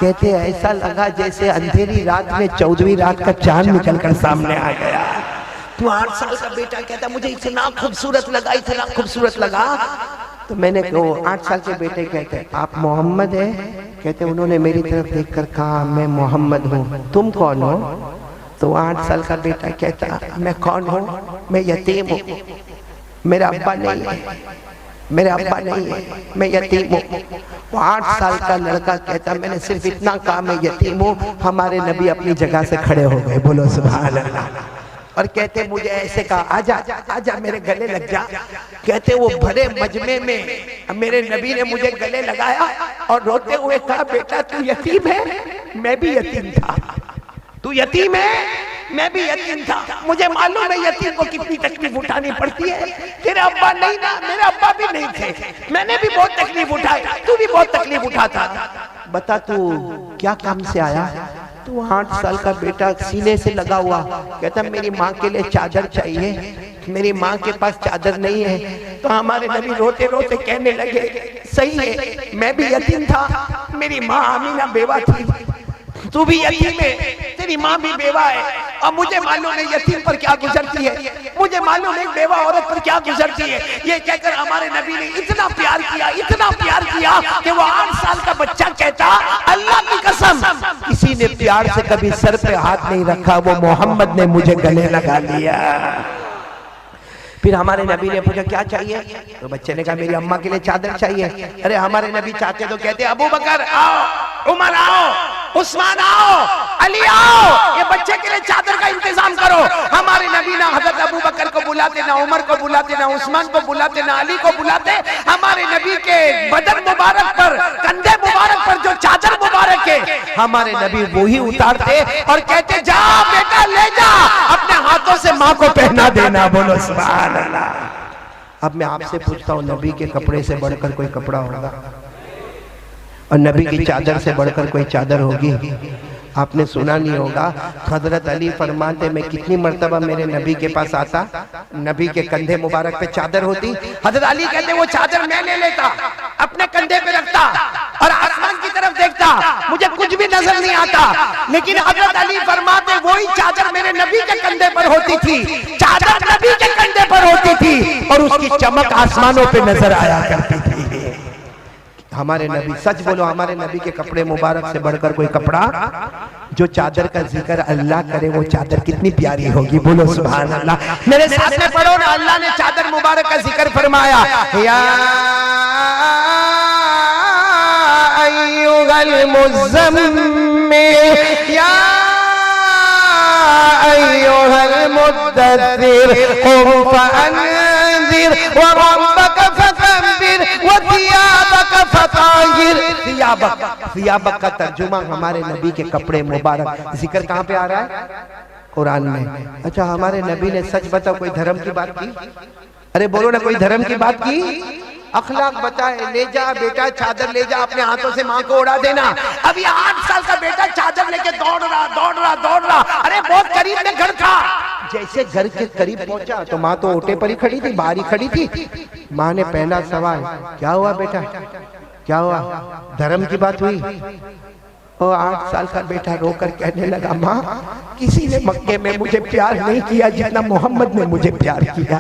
कहते ऐसा लगा जैसे अंधेरी रात में 14वीं रात का चांद निकलकर सामने आ गया। तो 8 साल का बेटा कहता मुझे इतना खूबसूरत लगा, इतना खूबसूरत लगा। तो मैंने कहा 8 साल के बेटे कहते आप मोहम्मद है? कहते उन्होंने मेरी तरफ देखकर कहा मैं मोहम्मद हूँ, तुम कौन हो? तो 8 साल का बेटा कहता मैं कौन हूँ? मैं यतीम हूँ, मेरा अब्बा नहीं है, मेरे अब्बा नहीं है, मैं यतीम हूँ। वो 8 साल का लड़का कहता मैंने सिर्फ इतना कहा मैं यतीम हूँ, हमारे नबी अपनी जगह से खड़े हो गए। बोलो सुभान अल्लाह। और कहते मुझे ऐसे कहा आजा आजा मेरे गले लग जा। कहते वो भरे मजमे में मेरे नबी ने मुझे गले लगाया और रोते हुए कहा बेटा तू यतीम है? मैं भी यतीम था। तू यतीम है? मैं भी यतीम था। मुझे मालूम है यतीम को कितनी तकलीफ उठानी पड़ती है। तेरे अब्बा नहीं ना, मेरे अब्बा भी नहीं थे, मैंने भी बहुत तकलीफ उठाई, तू भी बहुत तकलीफ उठाता। बता तू क्या काम से आया? तो 8 साल का बेटा सीने से लगा हुआ कहता मेरी माँ के लिए चादर चाहिए, मेरी माँ के पास चादर नहीं है। तो हमारे नबी रोते रोते कहने लगे सही है मैं भी यतीम था, मेरी माँ आमीना बेवा थी, तू भी यतीम है, तेरी माँ भी बेवा है, और मुझे मालूम है यतीम पर क्या गुजरती है, मुझे मालूम है बेवा औरत पर क्या गुजरती है। ये कहकर हमारे नबी ने इतना प्यार किया, इतना प्यार किया कि वो 8 साल का बच्चा कहता अल्लाह की कसम किसी ने प्यार से कभी सर पे हाथ नहीं रखा, वो मोहम्मद ने मुझे गले लगा लिया। फिर हमारे नबी ने पूछा क्या चाहिए? तो बच्चे ने कहा मेरी अम्मा के लिए चादर चाहिए। अरे हमारे नबी चाहते तो कहते अबू बकर आओ, उमर आओ, उस्मान आओ, अली आओ, ये बच्चे के लिए चादर का इंतजाम करो। हमारे नबी ना हजरत अबू बकर को बुलाते, ना उमर को बुलाते, ना उस्मान को बुलाते, ना अली को बुलाते। हमारे नबी के बदन मुबारक पर, कंधे मुबारक पर जो चादर मुबारक है हमारे नबी वो ही उतारते और कहते जा बेटा ले जा, अपने हाथों से माँ को पहना देना। बोलो सुभान अल्लाह। अब मैं आपसे पूछता हूँ नबी के कपड़े से बढ़कर कोई कपड़ा होगा? और नबी की चादर से बढ़कर कोई चादर होगी? आपने सुना नहीं होगा, हजरत अली फरमाते मैं कितनी मर्तबा मेरे नबी के पास आता, नबी के कंधे मुबारक पे चादर होती, हजरत अली कहते वो चादर मैं ले लेता, अपने कंधे पे रखता और आसमान की तरफ देखता, मुझे कुछ भी नजर नहीं आता। लेकिन हजरत अली फरमाते वही चादर मेरे नबी के कंधे पर होती थी, चादर नबी के कंधे पर होती थी और उसकी चमक आसमानों पे नजर आया करती थी। हमारे नबी, सच बोलो, हमारे नबी के कपड़े मुबारक से बढ़कर कोई कपड़ा? जो चादर का जिक्र अल्लाह करे वो चादर कितनी प्यारी होगी। बोलो सुभान अल्लाह। मेरे साथ में पढ़ो ना, अल्लाह ने चादर मुबारक का जिक्र फरमाया, या अय्युहल मुज़म्मिल, या अय्युहल मुद्दस्सिर क़ुम फ़अन्ज़िर व रब्बक फ़कब्बिर व थियाबक फ़ताहिर। थियाबक का तर्जुमा हमारे नबी के कपड़े मुबारक। जिक्र कहाँ पे आ रहा है? कुरान में। अच्छा, हमारे नबी ने सच बताओ कोई धर्म की बात की? अरे बोलो ना, कोई धर्म की बात की? अखलाक बताए। ले जा बेटा चादर, ले जा, अपने हाथों से माँ को उड़ा देना। अभी 8 साल का बेटा चादर लेके दौड़ रहा। अरे बहुत करीब में घर था। जैसे घर के करीब पहुंचा तो माँ तो ओटे पर ही खड़ी थी, बाहर ही खड़ी थी। माँ ने पहला सवाल, क्या हुआ बेटा, क्या हुआ? धर्म की बात हुई? और 8 साल का बेटा रोकर कहने लगा, माँ किसी ने मक्के में मुझे प्यार नहीं किया जितना मोहम्मद ने मुझे प्यार किया।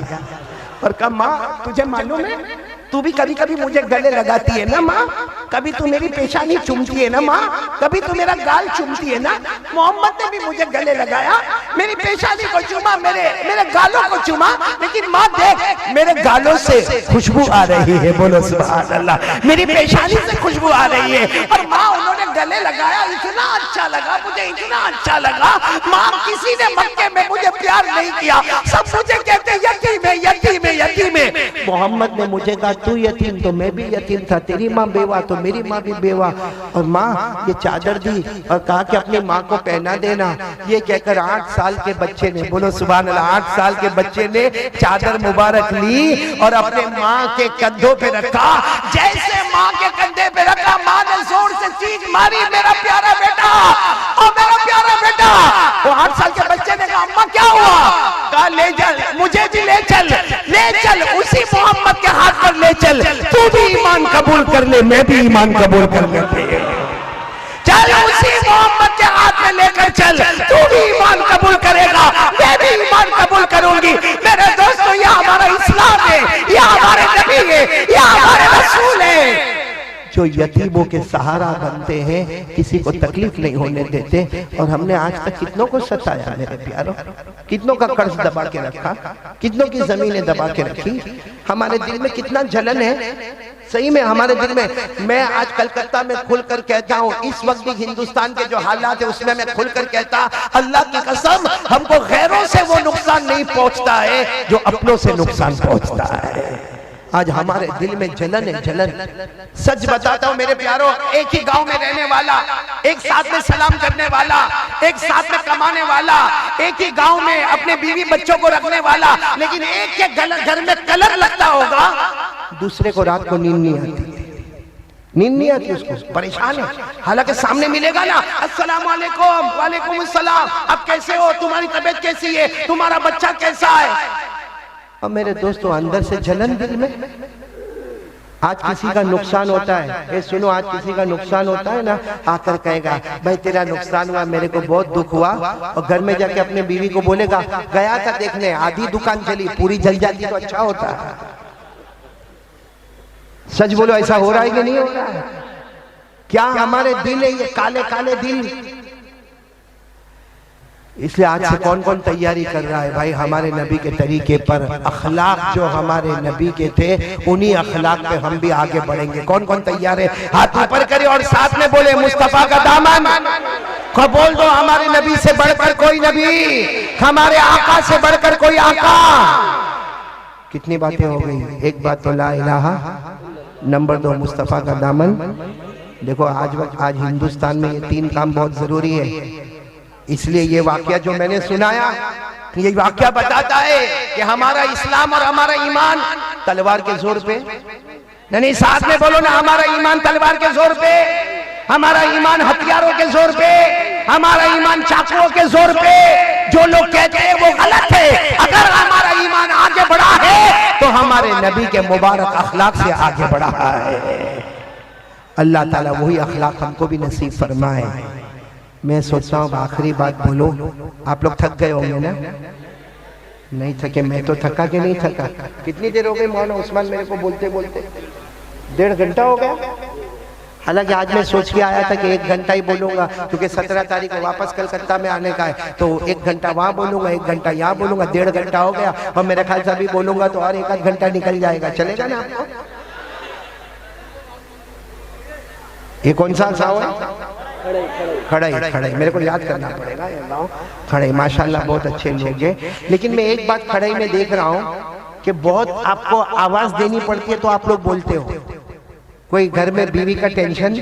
और कहा, माँ तुझे मालूम है तू भी कभी कभी मुझे गले लगाती है ना माँ, कभी तू मेरी पेशानी चूमती है ना माँ, कभी तू मेरा गाल चूमती है ना। मोहम्मद ने भी मुझे गले लगाया, मेरी पेशानी को चूमा, मेरे गालों को चूमा, लेकिन माँ देख मेरे गालों से खुशबू आ रही है। बोलो सुभान अल्लाह। मेरी पेशानी से खुशबू आ रही है। और माँ उन्होंने गले लगाया, इतना अच्छा लगा मुझे, इतना अच्छा लगा। माँ किसी ने मक्के में मुझे प्यार नहीं किया, सब मुझे कहते यतीम है, यतीम है, यतीम है। मोहम्मद ने मुझे कहा तू यतीम तो मैं भी यतीम था, तेरी माँ बेवा तो मेरी माँ भी बेवा। और माँ ये चादर दी और कहा कि अपनी माँ को पहना देना। ये कहकर 8 साल के बच्चे ने, बोलो सुभान अल्लाह, 8 साल के बच्चे ने चादर मुबारक ली और अपने माँ के कंधों पे रखा। जैसे माँ के कंधे पे रखा, माँ ने जोर से चीख मारी, मेरा प्यारा बेटा, और मेरा प्यारा बेटा। वो 8 साल के बच्चे ने कहा, अम्मा क्या हुआ? कहा ले चल, मुझे भी ले चल, ले चल, उसी मोहम्मद के हाथ पर ले चल। तू भी ईमान कबूल कर ले, मैं भी ईमान कबूल कर लेते हैं। चल उसी मोहम्मद के हाथ में लेकर चल, तू भी ईमान कबूल करेगा, मैं भी ईमान कबूल करूंगी। मेरे दोस्तों, यह हमारा इस्लाम है, यह हमारे नबी है, यह हमारे रसूल है, जो यतीमों के सहारा बनते हैं, किसी को तकलीफ नहीं होने देते। और हमने आज तक कितनों को सताया मेरे प्यारों, कितनों का कर्ज दबा के रखा, कितनों की जमीनें दबा के रखी। हमारे दिल में कितना जलन है, सही में हमारे दिल में। मैं आज कलकत्ता में खुलकर कहता हूँ, इस वक्त भी हिंदुस्तान के जो हालात है उसमें मैं खुलकर कहता, अल्लाह की कसम हमको गैरों से वो नुकसान नहीं पहुंचता है जो अपनों से नुकसान पहुंचता है। आज हमारे दिल में जलन है, जलन। सच बताता हूँ मेरे प्यारों, एक ही गांव में रहने वाला, एक साथ में सलाम करने वाला, एक साथ में कमाने वाला, एक ही गांव में अपने बीवी बच्चों को रखने वाला, लेकिन एक के घर में कलर लगता होगा, दूसरे को रात को नींद नहीं आती, नींद नहीं आती, उसको परेशान है। हालांकि सामने मिलेगा ना, अस्सलाम वालेकुम, वालेकुम अस्सलाम, अब कैसे हो, तुम्हारी तबीयत कैसी है, तुम्हारा बच्चा कैसा है। और मेरे दोस्तों, अंदर से जलन दिल में। आज किसी का नुकसान होता है, ये सुनो, आज किसी का नुकसान होता है ना, आकर कहेगा भाई तेरा नुकसान हुआ, मेरे को बहुत दुख हुआ, और घर में जाके अपने बीवी को बोलेगा गया था देखने, आधी दुकान चली, पूरी जल जाती तो अच्छा होता है। सच बोलो, ऐसा हो रहा है कि नहीं हो रहा है? क्या हमारे दिल है ये काले काले दिल? इसलिए आज से कौन कौन तैयारी कर रहा है भाई हमारे नबी के तरीके पर? अखलाक जो हमारे नबी के थे, उन्हीं अखलाक पे हम भी आगे बढ़ेंगे। कौन कौन तैयार है? हाथ ऊपर करे और साथ में बोले मुस्तफा का दामन। को बोल दो, हमारे नबी से बढ़कर कोई नबी, हमारे आका से बढ़कर कोई आका। कितनी बातें हो गई, एक बात तो ला इलाहा, नंबर 2 मुस्तफा का दामन। देखो आज हिंदुस्तान में ये 3 काम बहुत जरूरी है। इसलिए ये वाकया जो मैंने सुनाया, ये वाकया बताता है कि हमारा इस्लाम और हमारा ईमान तलवार के जोर पे नहीं, साथ में बोलो ना, हमारा ईमान तलवार के जोर पे, हमारा ईमान हथियारों के जोर पे, हमारा ईमान चाकुओं के जोर पे। जो लोग कहते हैं वो गलत है। अगर हमारा ईमान आगे बढ़ा है तो हमारे नबी के मुबारक अखलाक से आगे बढ़ा है। अल्लाह ताला वही अखलाक हमको भी नसीब फरमाए। मैं सोचता हूँ आखिरी बात बोलो। आप लोग थक गए होंगे ना? नहीं थके? मैं तो थका कि नहीं थका? कितनी देर हो गई मौलाना उस्मान मेरे को बोलते बोलते? 1.5 घंटा हो गया। हालांकि आज मैं सोच के आया था कि 1 घंटा ही बोलूंगा, क्योंकि 17 तारीख को वापस कलकत्ता में आने का है, तो 1 घंटा वहां बोलूंगा, 1 घंटा यहाँ बोलूंगा, 1.5 घंटा हो गया। और मेरे ख्याल से अभी बोलूंगा तो और 1 घंटा निकल जाएगा। चलेगा ना आपको? ये कौन सा साव है? खड़ाई खड़ाई मेरे को याद करना पड़ेगा ये गाँव। खड़ाई माशाल्लाह बहुत अच्छे लोग हैं। लेकिन मैं एक बात खड़ाई में देख रहा हूँ कि बहुत आपको आवाज देनी पड़ती है तो आप लोग बोलते हो। कोई घर में बीवी का टेंशन,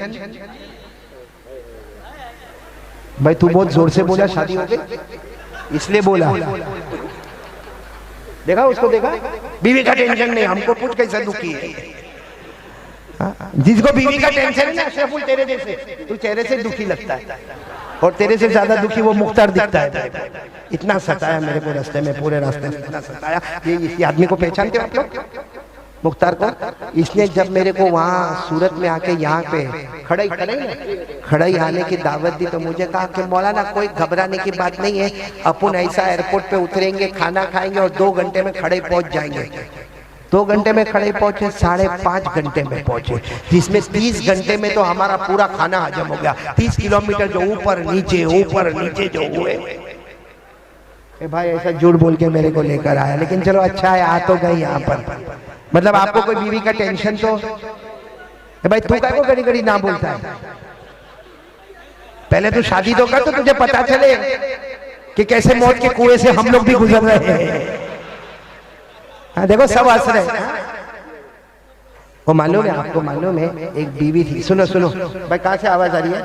भाई तू बहुत जोर से बोला शादी हो गई इसलिए बोला, देखा उसको देखा, बीवी का टेंशन नहीं, हमको पूछ कैसा दुखी है। जिसको बीवी का टेंशन है ना अशरफुल तेरे जैसे, तू चेहरे से दुखी लगता है और तेरे से ज्यादा दुखी वो मुख्तार दिखता है। इतना सताया मेरे को रास्ते में, पूरे रास्ते में इतना सताया। ये इसी आदमी को पहचानते हो आप लोग, मुख्तार को? इसने जब मेरे को वहाँ सूरत में आके यहाँ पे खड़ाई आने की दावत दी तो मुझे कहा कि मौलाना कोई घबराने की बात नहीं है, अपन ऐसा एयरपोर्ट पे उतरेंगे, खाना खाएंगे और 2 घंटे में खड़ाई पहुंच जाएंगे। 2 घंटे में खड़े पहुंचे, 5.5 घंटे में पहुंचे, जिसमें 30 घंटे में तो हमारा पूरा खाना हजम हो गया। 30 किलोमीटर जो ऊपर नीचे जो हुए। भाई ऐसा झूठ बोल के मेरे को लेकर आया, लेकिन चलो अच्छा है आ तो गई यहाँ पर। मतलब आपको कोई बीवी का टेंशन तो भाई तू क्या को घड़ी घड़ी ना बोलता है? पहले तू शादी तो कर तो तुझे पता चले कि कैसे मौत के कुएं से हम लोग भी गुजर रहे हैं। हाँ देखो सब हंस रहे हैं। वो मालूम है आपको, मालूम है एक बीवी थी, सुनो सुनो भाई कहाँ से आवाज आ रही है?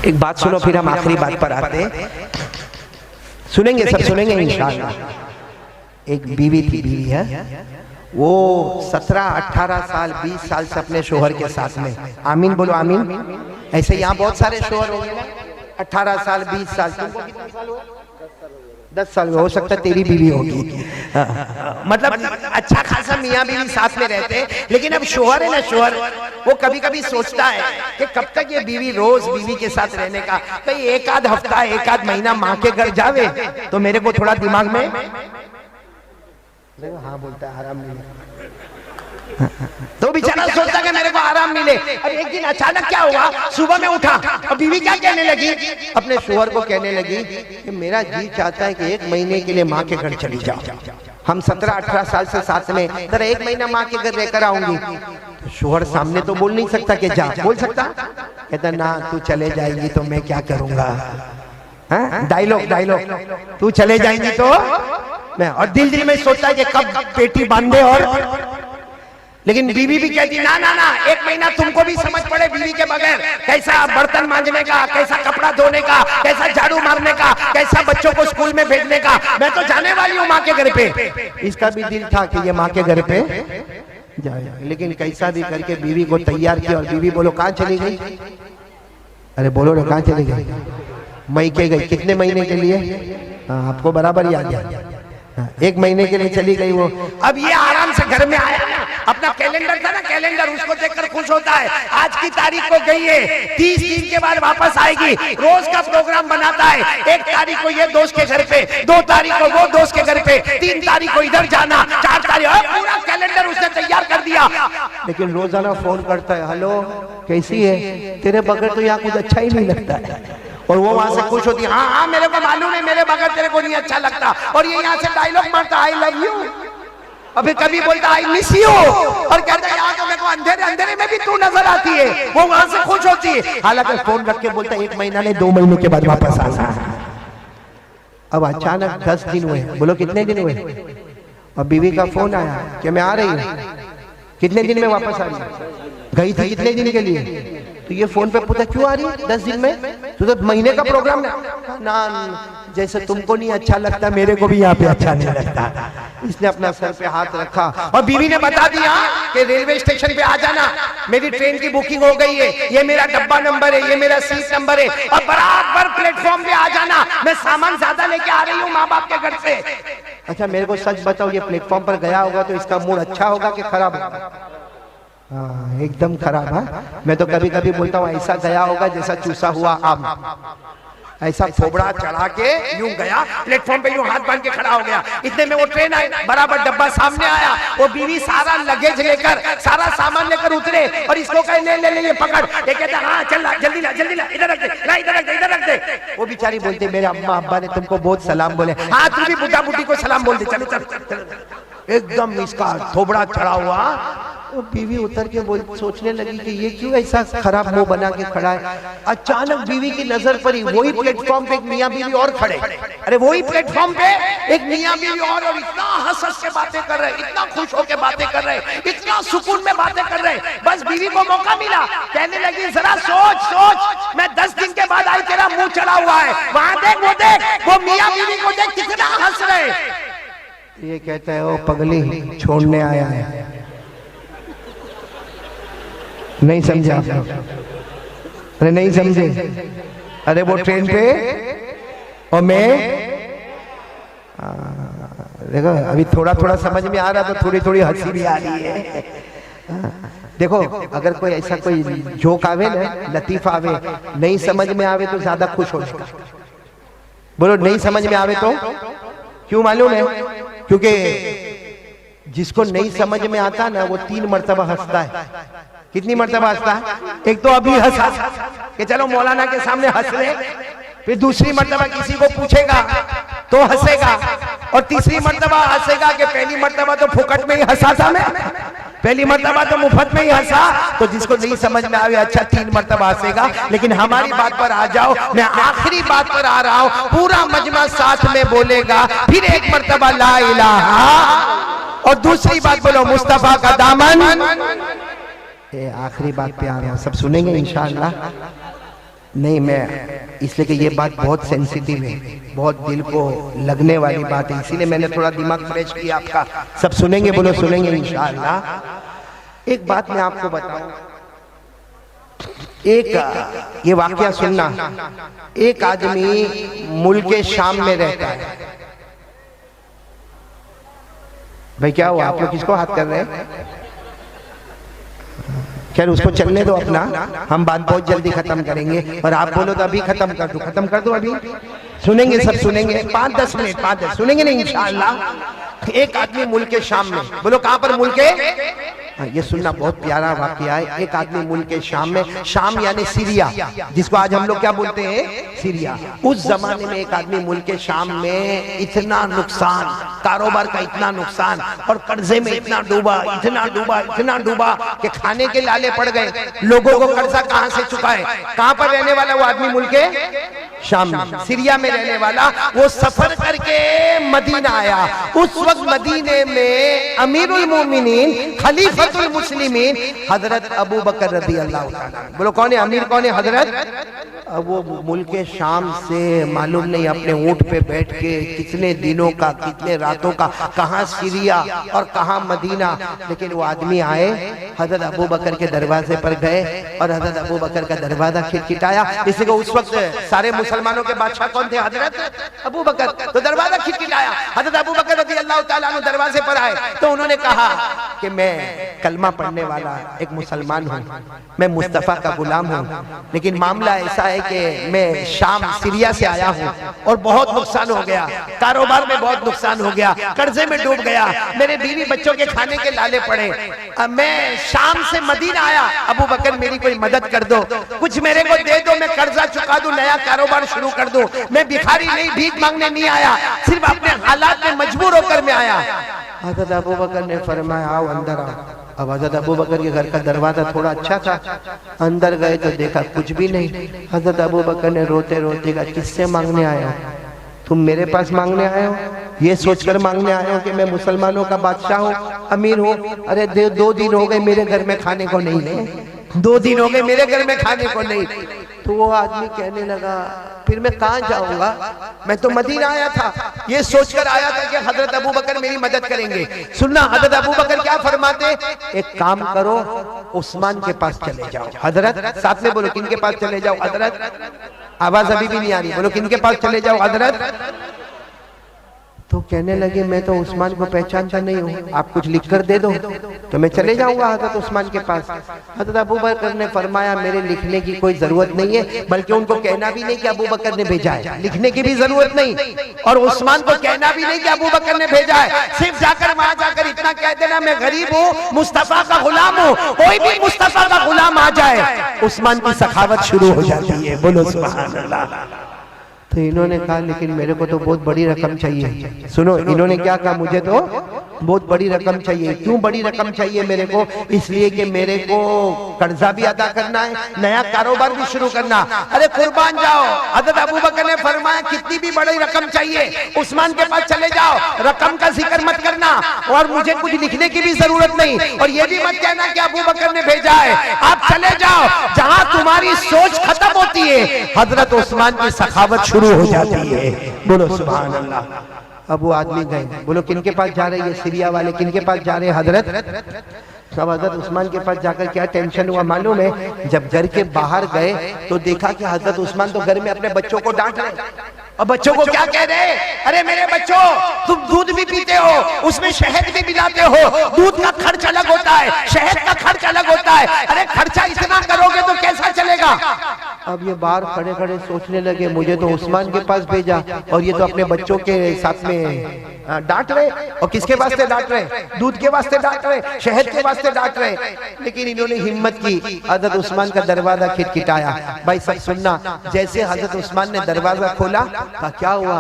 एक बात सुनो फिर हम आखिरी बात पर आते हैं। सुनेंगे सब सुनेंगे इंशाअल्लाह। एक बीवी थी, बीवी है वो 17, 18 साल 20 साल से अपने शोहर के साथ में, आमीन बोलो आमीन। ऐसे यहाँ बहुत सारे शोहर होंगे ना, 18 साल 20 साल, तुमको कितना साल हुआ? 10 साल हो सकता है तेरी बीवी होगी। मतलब अच्छा खासा मियाँ बीवी साथ में रहते हैं। लेकिन अब शोहर है ना, शोहर वो कभी कभी सोचता है कि कब तक ये बीवी रोज बीवी के साथ रहने का, कहीं 1 आध हफ्ता 1 आध महीना माँ के घर जावे तो मेरे को थोड़ा दिमाग में हाँ बोलता है आराम मिले। तो बेचारा सोचता कि मेरे को आराम मिले। अब एक दिन अचानक क्या हुआ, सुबह में उठा और बीवी क्या कहने लगी, अपने शोहर को कहने लगी कि मेरा जी चाहता है कि 1 महीने के लिए माँ के घर चली जाओ। हम 17-18 साल से साथ में, तेरा 1 महीना माँ के घर रहकर आऊंगी। तो शोहर सामने तो बोल नहीं सकता कि जा, बोल सकता? कहता ना तू चले जाएगी तो मैं क्या करूंगा। डायलॉग तू चले जाएंगी तो मैं, और दिल में सोचता है कि कब पेटी बांधे। और लेकिन बीवी भी कहती ना 1 महीना तुमको भी समझ पड़े बीवी के बगैर, कैसा बर्तन मांजने का, कैसा कपड़ा धोने का, कैसा झाड़ू मारने का, कैसा बच्चों को स्कूल में भेजने का। मैं तो जाने वाली हूँ माँ के घर पे। इसका भी दिल था कि ये माँ के घर पे जाए, लेकिन कैसा भी करके बीवी को तैयार किया। और बीवी बोलो कहाँ चली गई? अरे बोलो ना कहाँ चली गई? मई के गई। कितने महीने के लिए? आपको बराबर याद है, 1 महीने के लिए चली गई वो। अब ये आराम से घर में आया ना, अपना कैलेंडर था ना, कैलेंडर उसको देखकर खुश होता है। आज की तारीख को गई है, 30 दिन के बाद वापस आएगी। रोज का प्रोग्राम बनाता है। 1 तारीख को ये दोस्त के घर पे, 2 तारीख को वो दोस्त के घर पे, 3 तारीख को इधर जाना, 4 तारीख, पूरा कैलेंडर उसने तैयार कर दिया। लेकिन रोजाना फोन करता है, हेलो कैसी है, तेरे बगैर तो यहाँ कुछ अच्छा ही नहीं लगता है। और वो वहां से खुश होती है, हाँ मेरे को मालूम है मेरे बगैर तेरे को नहीं अच्छा लगता। और ये यहाँ से डायलॉग मारता, आई लव यू, और फिर कभी बोलता आई मिस यू, और कहता है यहाँ तो मेरे को अंधेरे में भी तू नजर आती है। वो वहां से खुश होती है। हालांकि फोन रख के बोलता 1 महीना नहीं 2 महीने के बाद वापस आना। अब अचानक 10 दिन हुए, बोलो कितने दिन हुए? और बीवी का फोन आया कि मैं आ रही हूँ। कितने दिन में वापस आ रही? गई थी कितने दिन के लिए? तो ये फोन पे पूछा क्यों आ रही है 10 दिन में? तो महीने का प्रोग्राम ना, जैसे तुमको नहीं अच्छा लगता मेरे को भी यहाँ पे अच्छा नहीं लगता। इसने अपना सर पे हाथ रखा और बीवी ने बता दिया कि रेलवे स्टेशन पे आ जाना, मेरी ट्रेन की बुकिंग हो गई है, ये मेरा डब्बा नंबर है, ये मेरा सीट नंबर है, और बराबर प्लेटफॉर्म पे आ जाना। मैं सामान ज्यादा लेके आ रही हूँ माँ बाप के घर से। अच्छा मेरे को सच बताओ, ये प्लेटफॉर्म पर गया होगा तो इसका मूड अच्छा होगा कि खराब होगा? हाँ एकदम खराब है। मैं तो कभी कभी बोलता हूँ ऐसा गया होगा जैसा चूसा हुआ आम, ऐसा फोबड़ा चढ़ा के यूं गया, प्लेटफॉर्म पे यूं हाथ बांध के खड़ा हो गया। इतने में वो ट्रेन आई, बराबर डब्बा सामने आया। वो बीवी सारा लगेज लेकर, सारा सामान लेकर उतरे और इसको कहे ले ये पकड़। ये कहता हाँ चल जल्दी ला इधर रख दे, ला इधर रख दे। वो बेचारी बोलती मेरे अम्मा अब्बा ने तुमको बहुत सलाम बोले। हाँ तू भी बुढ़ा बुढ़ी को सलाम बोल दे, चलो चल। एकदम इसका थोबड़ा चढ़ा हुआ। तो बीवी उतर के सोचने लगी कि ये क्यों ऐसा खराब मुंह बना के खड़ा है। अचानक बीवी की नजर पड़ी, वही प्लेटफॉर्म पे एक मियां बीवी और खड़े। अरे वही प्लेटफॉर्म पे एक मियां बीवी और इतना हंस हंस के बातें कर रहे, इतना खुश होकर बातें कर रहे, इतना सुकून में बातें कर रहे। बस बीवी को मौका मिला, कहने लगी जरा सोच सोच, मैं 10 दिन के बाद आई, तेरा मुंह चढ़ा हुआ है, वहां देख वो मियां बीवी को देख कितना हंस रहे। ये कहता है वो पगली छोड़ने आया है। नहीं समझा? अरे नहीं समझे? अरे वो ट्रेन पे और मैं देखो अभी थोड़ा थोड़ा समझ में आ रहा, तो थोड़ी थोड़ी हंसी भी आ रही है। देखो अगर कोई ऐसा कोई जोक आवे ना, लतीफ आवे, नहीं समझ में आवे तो ज्यादा खुश हो जाएगा। बोलो नहीं समझ में आवे तो क्यों मालूम है? क्योंकि जिसको नहीं समझ में आता ना वो 3 मर्तबा हंसता है। कितनी मर्तबा हंसता है? एक तो अभी हंसा कि चलो मौलाना के सामने हंस ले, फिर दूसरी मर्तबा किसी को पूछेगा तो हंसेगा, और तीसरी मर्तबा हंसेगा कि पहली मर्तबा तो फुकट में ही हंसा था मैं, पहली मर्तबा तो मुफ्त में ही हंसा। तो जिसको नहीं समझ में आवे अच्छा 3 मर्तबा हंसेगा। लेकिन हमारी बात पर आ जाओ, मैं आखिरी बात पर आ रहा हूं, पूरा मजमा साथ में बोलेगा, फिर एक मर्तबा ला इलाहा, और दूसरी बात बोलो मुस्तफा का दामन। आखिरी बात पे आ रहा हूं, सब सुनेंगे इंशाअल्लाह। नहीं मैं इसलिए कि ये बात बहुत सेंसिटिव है, बहुत दिल को लगने वाली बात है, इसीलिए मैंने थोड़ा दिमाग फ्रेश किया आपका। सब सुनेंगे, बोलो सुनेंगे इंशाअल्लाह। एक बात मैं आपको बताऊं, एक ये वाकया सुनना। एक आदमी मुल्क शाम में रहता है। भाई क्या हुआ, आप लोग किसको हाथ कर रहे हैं? खैर उसको चलने दो अपना, हम बात बहुत जल्दी खत्म करेंगे। और आप बोलो तो अभी खत्म कर दो, खत्म कर दो अभी। सुनेंगे, सब सुनेंगे, 5-10 मिनट 5-10 सुनेंगे नहीं इंशाअल्लाह। एक आदमी मुल्क शाम में, बोलो कहां पर? मुल्क ये सुनना बहुत प्यारा वाकया है। एक आदमी मुल्क शाम में, शाम यानी सीरिया, जिसको आज हम लोग क्या बोलते हैं? सीरिया। उस जमाने में एक आदमी मुल्क शाम में इतना नुकसान, कारोबार का इतना नुकसान, और कर्जे में इतना डूबा, इतना डूबा, इतना डूबा कि खाने के लाले पड़ गए। लोगों को कर्जा कहां से चुकाए? कहां पर रहने वाला वो आदमी? मुल्क शाम में, सीरिया में रहने वाला। वो सफर करके मदीना आया। उस वक्त मदीने में अमीरुल मोमिनीन, खलीफतुल मुस्लिमीन हजरत अबू बकर रज़ी अल्लाह ताला। बोलो कौन है अमीर, कौन है? हजरत। अब वो मुल्क शाम से मालूम नहीं अपने ऊंट पे बैठ के कितने दिनों का, कितने रातों का, कहां सीरिया और कहां मदीना। लेकिन वो आदमी आए, हजरत अबू बकर के दरवाजे पर गए, और हजरत अबू बकर का दरवाजा खिटखिटाया। इसी को उस वक्त सारे मुसलमानों के बादशाह कौन थे? हजरत अबू बकर। तो दरवाजा खिटखिटाया, हजरत अबू बकर रज़ी अल्लाह ताला अन्हु दरवाजे पर आए। तो उन्होंने कहा कि मैं कलमा पढ़ने वाला एक मुसलमान हूँ, मैं मुस्तफा का गुलाम हूँ, लेकिन मामला ऐसा है कि मैं शाम सीरिया से आया हूँ और बहुत नुकसान हो गया, कारोबार में बहुत नुकसान हो गया, कर्जे में डूब गया, मेरे बीवी बच्चों के खाने के लाले पड़े। अब मैं शाम से मदीना आया, अबू बकर मेरी कोई मदद कर दो, कुछ मेरे को दे दो, मैं कर्जा चुका दूं, नया कारोबार शुरू कर दूं। मैं भिखारी नहीं, भीख मांगने नहीं आया, सिर्फ अपने हालात में मजबूर होकर मैं आया। हज़रत अबू बकर ने फरमाया आओ अंदर आओ। अब हज़रत अबू बकर के घर का दरवाजा थोड़ा अच्छा था, अंदर गए तो देखा कुछ भी नहीं। हज़रत अबू बकर ने रोते रोते कहा किससे मांगने आए हो? तुम मेरे पास मांगने आए हो? ये सोचकर मांगने आए हो कि मैं मुसलमानों का बादशाह हूँ, अमीर हूँ? अरे 2 दिन हो गए मेरे घर में खाने को नहीं है, 2 दिन हो गए मेरे घर में खाने को नहीं। तो वो आदमी कहने लगा फिर मैं कहाँ जाऊंगा, मैं तो मदीना आया था, ये सोचकर आया था कि हजरत अबू बकर मेरी मदद करेंगे। सुनना हजरत अबू बकर क्या फरमाते, एक काम करो उस्मान के पास चले जाओ। हजरत साथ में बोलो किनके पास चले जाओ? हजरत। आवाज अभी भी नहीं आ रही, बोलो किनके पास चले जाओ? हजरत। तो कहने लगे मैं तो उस्मान को पहचानता नहीं हूँ, आप कुछ लिख कर दे दो तो मैं चले जाऊंगा हजरत उस्मान के पास। हजरत अबू बकर ने फरमाया मेरे लिखने की कोई जरूरत नहीं है, बल्कि उनको कहना भी नहीं कि अबू बकर ने भेजा है, लिखने की भी जरूरत नहीं, और उस्मान को कहना भी नहीं कि अबू बकर ने भेजा है। सिर्फ जाकर वहां जाकर इतना कह देना मैं गरीब हूँ, मुस्तफा का गुलाम हूँ, कोई भी मुस्तफा का गुलाम आ जाए, उस्मान की सखावत शुरू हो जाती है। बोलो सुभान अल्लाह। तो इन्होंने कहा लेकिन मेरे को तो बहुत बड़ी रकम चाहिए। सुनो, इन्होंने क्या कहा, मुझे तो बहुत बड़ी रकम चाहिए। क्यों बड़ी रकम चाहिए मेरे को? इसलिए कि मेरे को कर्जा भी अदा करना है, नया कारोबार भी शुरू करना। अरे कुर्बान जाओ, हज़रत अबू बकर ने फरमाया कितनी भी बड़ी रकम चाहिए उस्मान के पास चले जाओ, रकम का जिक्र मत करना और मुझे कुछ लिखने की भी जरूरत नहीं, और ये भी मत कहना कि अबू बकर ने भेजा है। आप चले जाओ, जहां तुम्हारी सोच खत्म होती है हजरत उस्मान की सखावत शुरू हो जाती है। बोलो सुभान अल्लाह। अब वो आदमी गए, बोलो किनके पास जा रहे हैं? सीरिया वाले किनके पास जा रहे हैं? हजरत। सब हजरत उस्मान के पास जाकर क्या टेंशन हुआ मालूम है? जब घर के बाहर गए तो देखा कि हजरत उस्मान तो घर में अपने बच्चों को डांट रहे। और बच्चों को क्या कह रहे? अरे मेरे बच्चों, तुम दूध भी पीते हो, उसमें शहद भी मिलाते हो, दूध का खर्च अलग होता है, शहद का खर्च अलग होता है। अरे खर्चा इतना करोगे तो कैसा चलेगा? अब ये बाहर खड़े खड़े सोचने लगे, मुझे तो उस्मान के पास भेजा और ये तो अपने बच्चों के साथ में डांट रहे। और किसके वास्ते डांट रहे? दूध के वास्ते डांट रहे, शहद के वास्ते डांट रहे। लेकिन इन्होंने हिम्मत की, हजरत उस्मान का दरवाजा खिटखिटाया। भाई सब सुनना, जैसे हजरत उस्मान ने दरवाजा खोला, कहा क्या हुआ?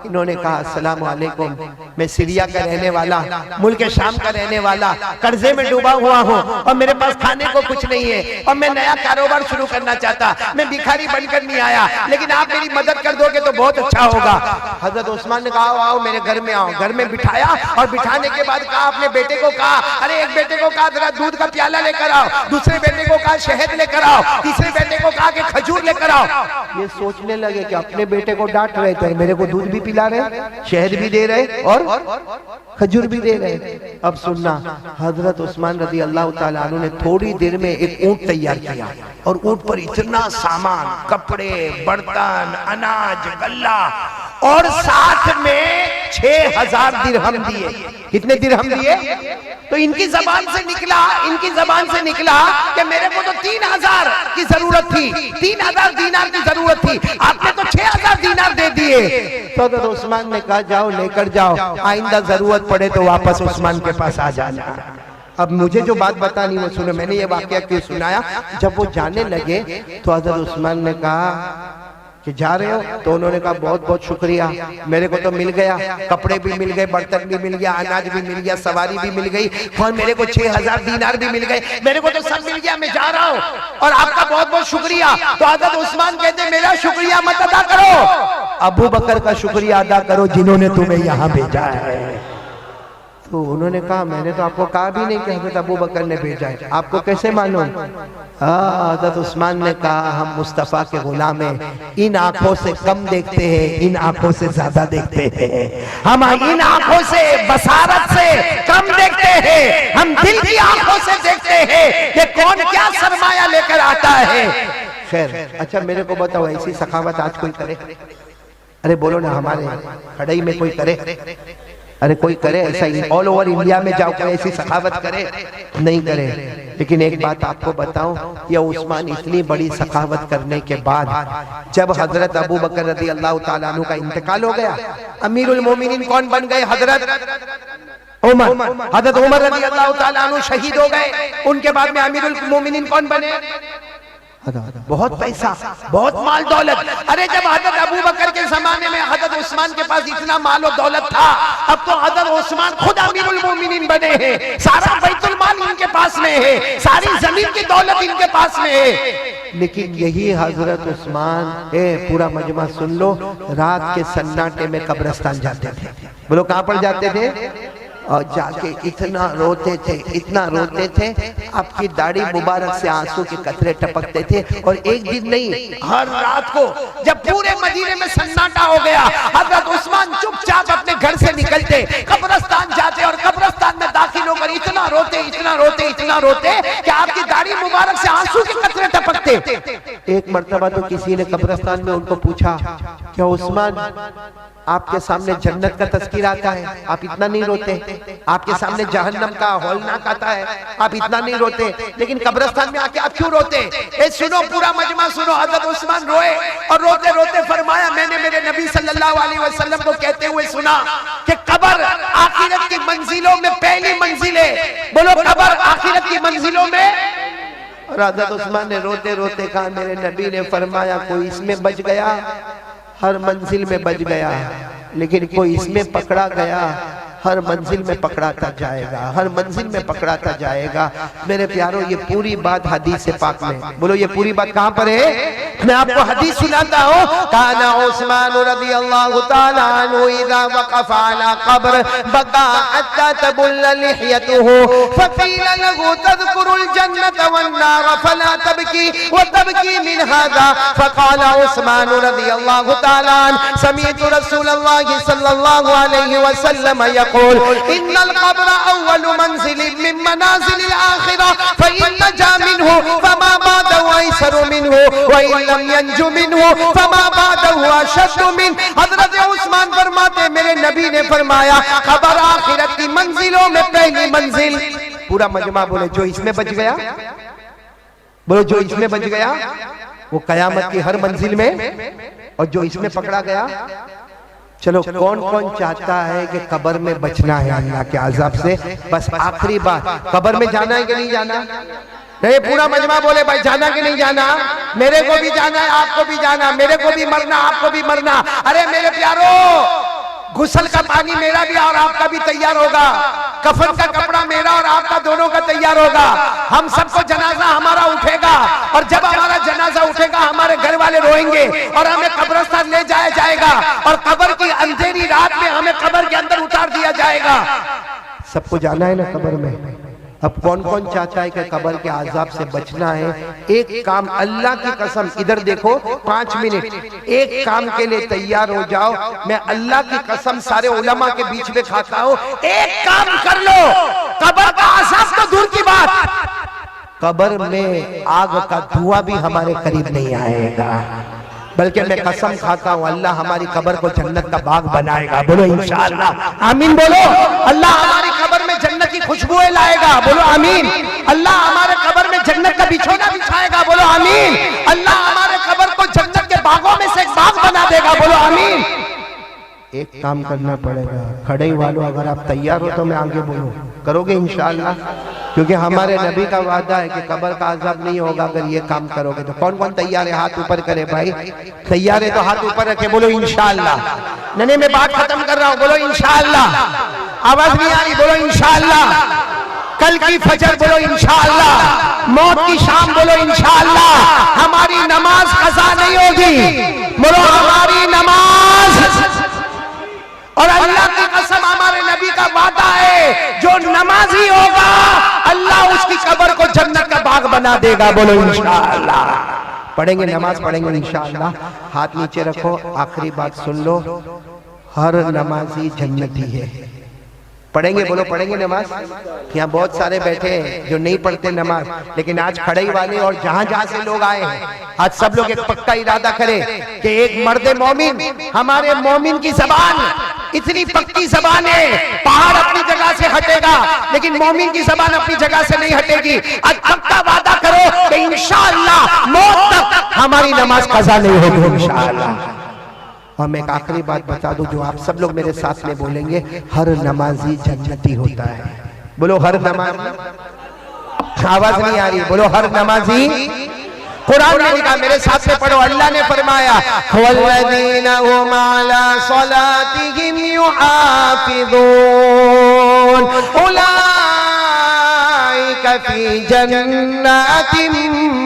इन्होंने कहा अस्सलाम वालेकुम, मैं सीरिया का रहने वाला, मुल्क शाम का रहने वाला, कर्जे में डूबा हुआ हूँ और मेरे पास खाने को कुछ नहीं है और मैं नया कारोबार शुरू करना चाहता। मैं भिखारी बनकर नहीं आया, लेकिन आप मेरी मदद कर दोगे तो बहुत अच्छा होगा। हजरत उस्मान ने कहा आओ मेरे घर में आओ। घर में बिठाया और बिठाने के बाद कहा, अपने बेटे को कहा, अरे एक बेटे को कहा जरा दूध का प्याला लेकर आओ, दूसरे बेटे को कहा शहद लेकर आओ, तीसरे बेटे को कहा कि खजूर लेकर आओ। ये सोचने लगे कि अपने बेटे को डांट रहे थे, मेरे को दूध भी पिला रहे, शहद भी दे रहे और खजूर भी दे रहे। अब सुनना, हजरत उस्मान रजी अल्लाह ताला अन्हु ने थोड़ी देर में एक ऊंट तैयार किया और ऊंट पर इतना सामान, कपड़े, बर्तन, अनाज, गल्ला और साथ में 6000 दिरहम दिए। कितने दिरहम दिए? तो इनकी जबान से निकला कि मेरे को तो 3000 की जरूरत थी, 3000 दीनार की जरूरत थी, आपने तो 6000 दीनार दे दिए। तो हज़रत उस्मान ने कहा जाओ लेकर जाओ, आइंदा जरूरत पड़े तो वापस उस्मान के पास आ जाना। अब मुझे जो बात बतानी वो सुनो, मैंने ये वाकया क्यों सुनाया? जब वो जाने लगे तो हज़रत उस्मान ने कहा कि जा रहे हो? तो उन्होंने कहा बहुत बहुत शुक्रिया, मेरे को तो मिल गया, कपड़े भी मिल गए, बर्तन भी मिल गया, अनाज भी मिल गया, सवारी भी मिल गई और मेरे को 6000 दीनार भी मिल गए, मेरे को तो सब मिल गया, मैं जा रहा हूँ और आपका बहुत बहुत शुक्रिया। तो हज़रत उस्मान कहते मेरा शुक्रिया मत अदा करो, अबू बकर का शुक्रिया अदा करो जिन्होंने तुम्हें यहाँ भेजा है। तो उन्होंने कहा मैंने तो आपको कहा भी नहीं कि हज़रत अबू बकर ने भेजा है, आपको कैसे मालूम? हज़रत उस्मान ने कहा हम मुस्तफ़ा के गुलाम हैं, इन आंखों से कम देखते हैं, इन आंखों से ज्यादा देखते हैं। हम इन आंखों से, बसारत से कम देखते हैं, हम दिल की आंखों से देखते हैं कि कौन क्या सरमाया लेकर आता है। खैर अच्छा मेरे को बताओ, ऐसी सखावत आज कोई करे? अरे बोलो ना, हमारे खड़ई में कोई करे? अरे कोई करे ऐसा? ऑल ओवर इंडिया में जाओ कोई ऐसी सखावत करे? नहीं करे। लेकिन एक बात आपको बताऊं, ये उस्मान इतनी बड़ी सखावत करने के बाद जब हजरत अबू बकर रज़ी अल्लाह ताला अन्हु का इंतकाल हो गया, अमीरुल मोमिनीन कौन बन गए? हजरत उमर। हजरत उमर रज़ी अल्लाह ताला अन्हु शहीद हो गए, उनके बाद में अमीरुल मोमिनीन कौन बने? बहुत पैसा, बहुत माल दौलत। अरे जब हजरत अबू बकर के जमाने में हजरत उस्मान के पास इतना माल और दौलत था, अब तो हजरत उस्मान खुद अमीरुल मोमिनीन बने हैं, सारा बैतुल माल इनके पास में है, सारी जमीन की दौलत इनके पास में है। लेकिन यही हजरत उस्मान, पूरा मजमा सुन लो, रात के सन्नाटे में कब्रिस्तान जाते थे। बोलो कहां पर जाते थे? और जाके इतना रोते थे, इतना रोते थे, आपकी दाढ़ी मुबारक से आंसू के कतरे टपकते थे। और एक दिन नहीं, हर रात को जब पूरे मदीने में सन्नाटा हो गया, हजरत उस्मान चुपचाप अपने घर से निकलते, कब्रिस्तान जाते और कब्रिस्तान में दाखिल होकर इतना रोते, इतना रोते, इतना रोते कि आपकी दाढ़ी मुबारक से आंसू के कतरे टपकते। एक मर्तबा तो किसी ने कब्रिस्तान में उनको पूछा, क्या उस्मान आपके सामने जन्नत का तज़किरा आता है, आप इतना नहीं रोते? आपके सामने जहन्नम का हौलनाक आता है, आप इतना नहीं रोते, लेकिन कब्रिस्तान में आके आप क्यों रोते? सुनो, पूरा मजमा सुनो। हजरत उस्मान रोए और रोते रोते फरमाया, मैंने मेरे नबी सल्लल्लाहु अलैहि वसल्लम को कहते हुए सुना कि कब्र आखिरत की मंजिलों में पहली मंजिल है। बोलो कब्र आखिरत की मंजिलों में। और हजरत उस्मान ने रोते रोते कहा, मेरे नबी ने फरमाया कोई इसमें बच गया हर मंजिल में बच गया, लेकिन कोई इसमें पकड़ा गया, हर मंजिल में पकड़ाता जाएगा, हर मंजिल में पकड़ाता जाएगा। मेरे प्यारों, ये पूरी बात हदीस पाक में, बोलो ये पूरी बात कहां पर है? मैं आपको हदीस सुनाता हूं। काना उस्मान रज़ियल्लाहु ताला अन्हु इज़ा वक़फ़ अला क़ब्र बका हत्ता तबुल्ल लिहयतुहु फ़क़ील लहु तज़कुरुल जन्नत वन नार फला तबकी व तबकी मिन हाज़ा फ़क़ाल उस्मान रज़ियल्लाहु ताला अन्हु समीअतु रसूलल्लाह सल्लल्लाहु अलैहि वसल्लम यक़ूल इन्नल क़ब्र अव्वलु मंज़िलिन मिन मनाज़िलिल आख़िरह फ़इन नजा मिन्हु फ़मा बादहु अयसरु मिन्हु व इन लम यंजु मिन्हु फमा बादहु अशद्दु मिन। हज़रत उस्मान फरमाते मेरे नबी ने फरमाया खबर आखिरत की मंजिलों में पहली मंजिल। पूरा मजमा बोले जो इसमें बच गया, बोलो जो इसमें बच गया वो कयामत की हर मंजिल में, और जो इसमें पकड़ा गया। चलो कौन कौन चाहता है कि कब्र में बचना है अल्लाह के अज़ाब से? बस आखिरी बात, कब्र में जाना है कि नहीं जाना? नहीं, पूरा मजमा बोले भाई जाना कि नहीं जाना? मेरे को भी जाना है, आपको भी जाना, मेरे को भी मरना, आपको भी मरना। अरे मेरे प्यारो, गुस्ल का पानी मेरा भी और आपका भी तैयार होगा, कफन का कपड़ा मेरा और आपका दोनों का तैयार होगा। हम सबको जनाजा हमारा उठेगा, और जब हमारा जनाजा उठेगा हमारे घर वाले रोएंगे और हमें कब्रिस्तान ले जाया जाएगा, और कब्र की अंधेरी रात में हमें कब्र के अंदर उतार दिया जाएगा। सबको जाना है ना कब्र में। अब कौन कौन चाहता है कि कब्र के आजाब से बचना है? एक काम, अल्लाह की कसम, इधर देखो 5 मिनट, एक काम के लिए तैयार हो जाओ। मैं अल्लाह की कसम सारे उलमा के बीच में खाता हूं, एक काम कर लो, कब्र का आजाब तो दूर की बात, कब्र में आग का धुआं भी हमारे करीब नहीं आएगा। बल्कि मैं कसम खाता हूं अल्लाह हमारी कब्र को जन्नत का बाग बनाएगा। बोलो इंशाअल्लाह, आमीन बोलो। अल्लाह हमारी कब्र में जन्नत की खुशबुएं लाएगा। बोलो आमीन। अल्लाह हमारे कब्र में जन्नत का बिछोना बिछाएगा। बोलो आमीन। अल्लाह हमारे कब्र को जन्नत के बागों में से एक बाग बना देगा। बोलो आमीन। एक काम करना पड़ेगा, खड़े वालों अगर आप तैयार हो तो मैं आगे बोलूं, करोगे इंशाअल्लाह? क्योंकि हमारे नबी का वादा है कि कब्र का अज़ाब नहीं होगा अगर ये काम करोगे। तो कौन कौन तैयार है? हाथ ऊपर करे भाई। तैयार है तो हाथ ऊपर रखे, बोलो इंशाअल्लाह। नहीं, मैं बात खत्म कर रहा हूं, बोलो इंशाअल्लाह। आवाज नहीं आ रही, बोलो इंशाअल्लाह। कल की फजर बोलो इंशाअल्लाह। मौत की शाम बोलो इंशाअल्लाह। हमारी नमाज कज़ा नहीं होगी, बोलो हमारी नमाज, और अल्लाह की कसम हमारे नबी का वादा है जो नमाजी होगा अल्लाह उसकी कब्र को जन्नत का बाग बना देगा। बोलो इंशाअल्लाह। पढ़ेंगे, नमाज पढ़ेंगे इंशाअल्लाह। हाथ नीचे रखो, आखिरी बात सुन लो, हर नमाजी जन्नती है। पढ़ेंगे, बोलो पढ़ेंगे नमाज। यहाँ बहुत सारे बैठे हैं जो नहीं पढ़ते नमाज, लेकिन आज खड़े ही वाले और जहां जहां से लोग आए हैं, आज सब लोग एक पक्का इरादा करें कि एक मर्दे मोमिन, हमारे मोमिन की जबान इतनी पक्की जबान है, पहाड़ अपनी जगह से हटेगा लेकिन मोमिन की जबान अपनी जगह से नहीं हटेगी। आज पक्का वादा करो कि इंशाअल्लाह मौत तक हमारी नमाज कज़ा नहीं होगी इंशाअल्लाह। और मैं एक आखिरी बात बता दूं जो आप सब लोग मेरे साथ में बोलेंगे, हर नमाजी जन्नती होता है। बोलो हर नमाजी। आवाज नहीं आ रही, बोलो हर नमाजी। कुरान में लिखा, मेरे साथ में पढ़ो, अल्लाह ने फरमाया वल्लज़ीना हुम अला सलातिहिम युहाफिज़ून उलाइका फी जन्नातिम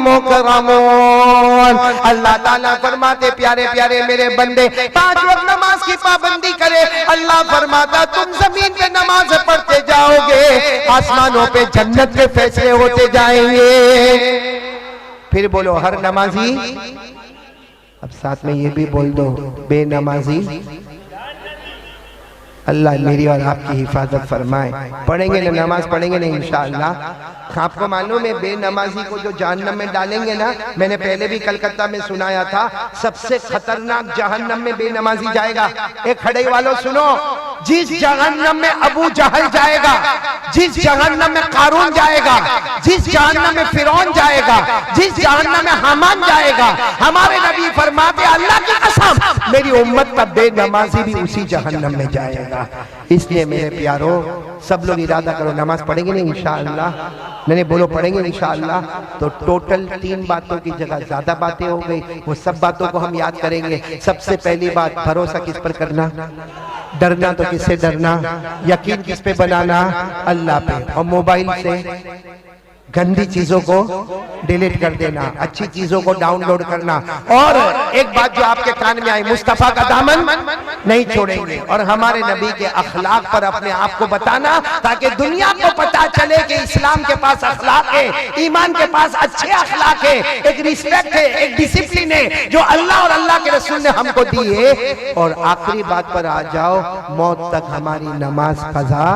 मुकरमून। अल्लाह ताला फरमाते प्यारे प्यारे मेरे बंदे 5 वक्त नमाज की पाबंदी करे। अल्लाह फरमाता तुम जमीन पे नमाज पढ़ते जाओगे, आसमानों पे जन्नत के फैसले होते जाएंगे। फिर बोलो हर नमाजी। अब साथ में ये भी बोल दो बेनमाजी। अल्लाह मेरी और आपकी हिफाजत फरमाए। पढ़ेंगे ना नमाज, पढ़ेंगे ना इंशाअल्लाह। आपको मालूम है बेनमाजी को जो जहन्नम में डालेंगे ना, मैंने पहले भी कलकत्ता में सुनाया था, सबसे खतरनाक जहन्नम में बेनमाजी जाएगा। एक खड़े वालों सुनो, जिस जहन्नम में अबू जहल जाएगा, जिस जहन्नम में कारून जाएगा, जिस जहन्नम में फिरौन जाएगा, जिस जहन्नम में हामान जाएगा, हमारे नबी फरमाते अल्लाह की कसम मेरी उम्मत का बेनमाजी भी उसी जहन्नम में जाएगा। इसलिए मेरे प्यारो, सब लोग इरादा करो, नमाज पढ़ेंगे नहीं इंशाअल्लाह? नहीं बोलो पढ़ेंगे इंशाअल्लाह। तो टोटल 3 बातों की जगह ज्यादा बातें हो गई, वो सब बातों को हम याद करेंगे। सबसे पहली बात, भरोसा किस पर करना? डरना तो किससे डरना? यकीन किस पे बनाना? अल्लाह पे। और मोबाइल से गंदी चीजों को डिलीट कर देना, अच्छी चीजों को डाउनलोड करना। और एक बात जो आपके कान में आई, मुस्तफा का दामन नहीं छोड़ेंगे। और हमारे नबी के अखलाक पर अपने आप को बताना, ताकि दुनिया को पता चले कि इस्लाम के पास अखलाक है, ईमान के पास अच्छे अखलाक है, एक रिस्पेक्ट है, एक डिसिप्लिन है जो अल्लाह और अल्लाह के रसूल ने हमको दी है। और आखिरी बात पर आ जाओ, मौत तक हमारी नमाज कज़ा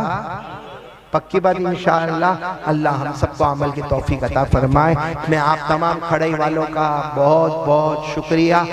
पक्की बात इंशाअल्लाह। अल्लाह हम सबको अमल की तौफीक अता फरमाए। मैं आप तमाम खड़े वालों का बहुत बहुत शुक्रिया।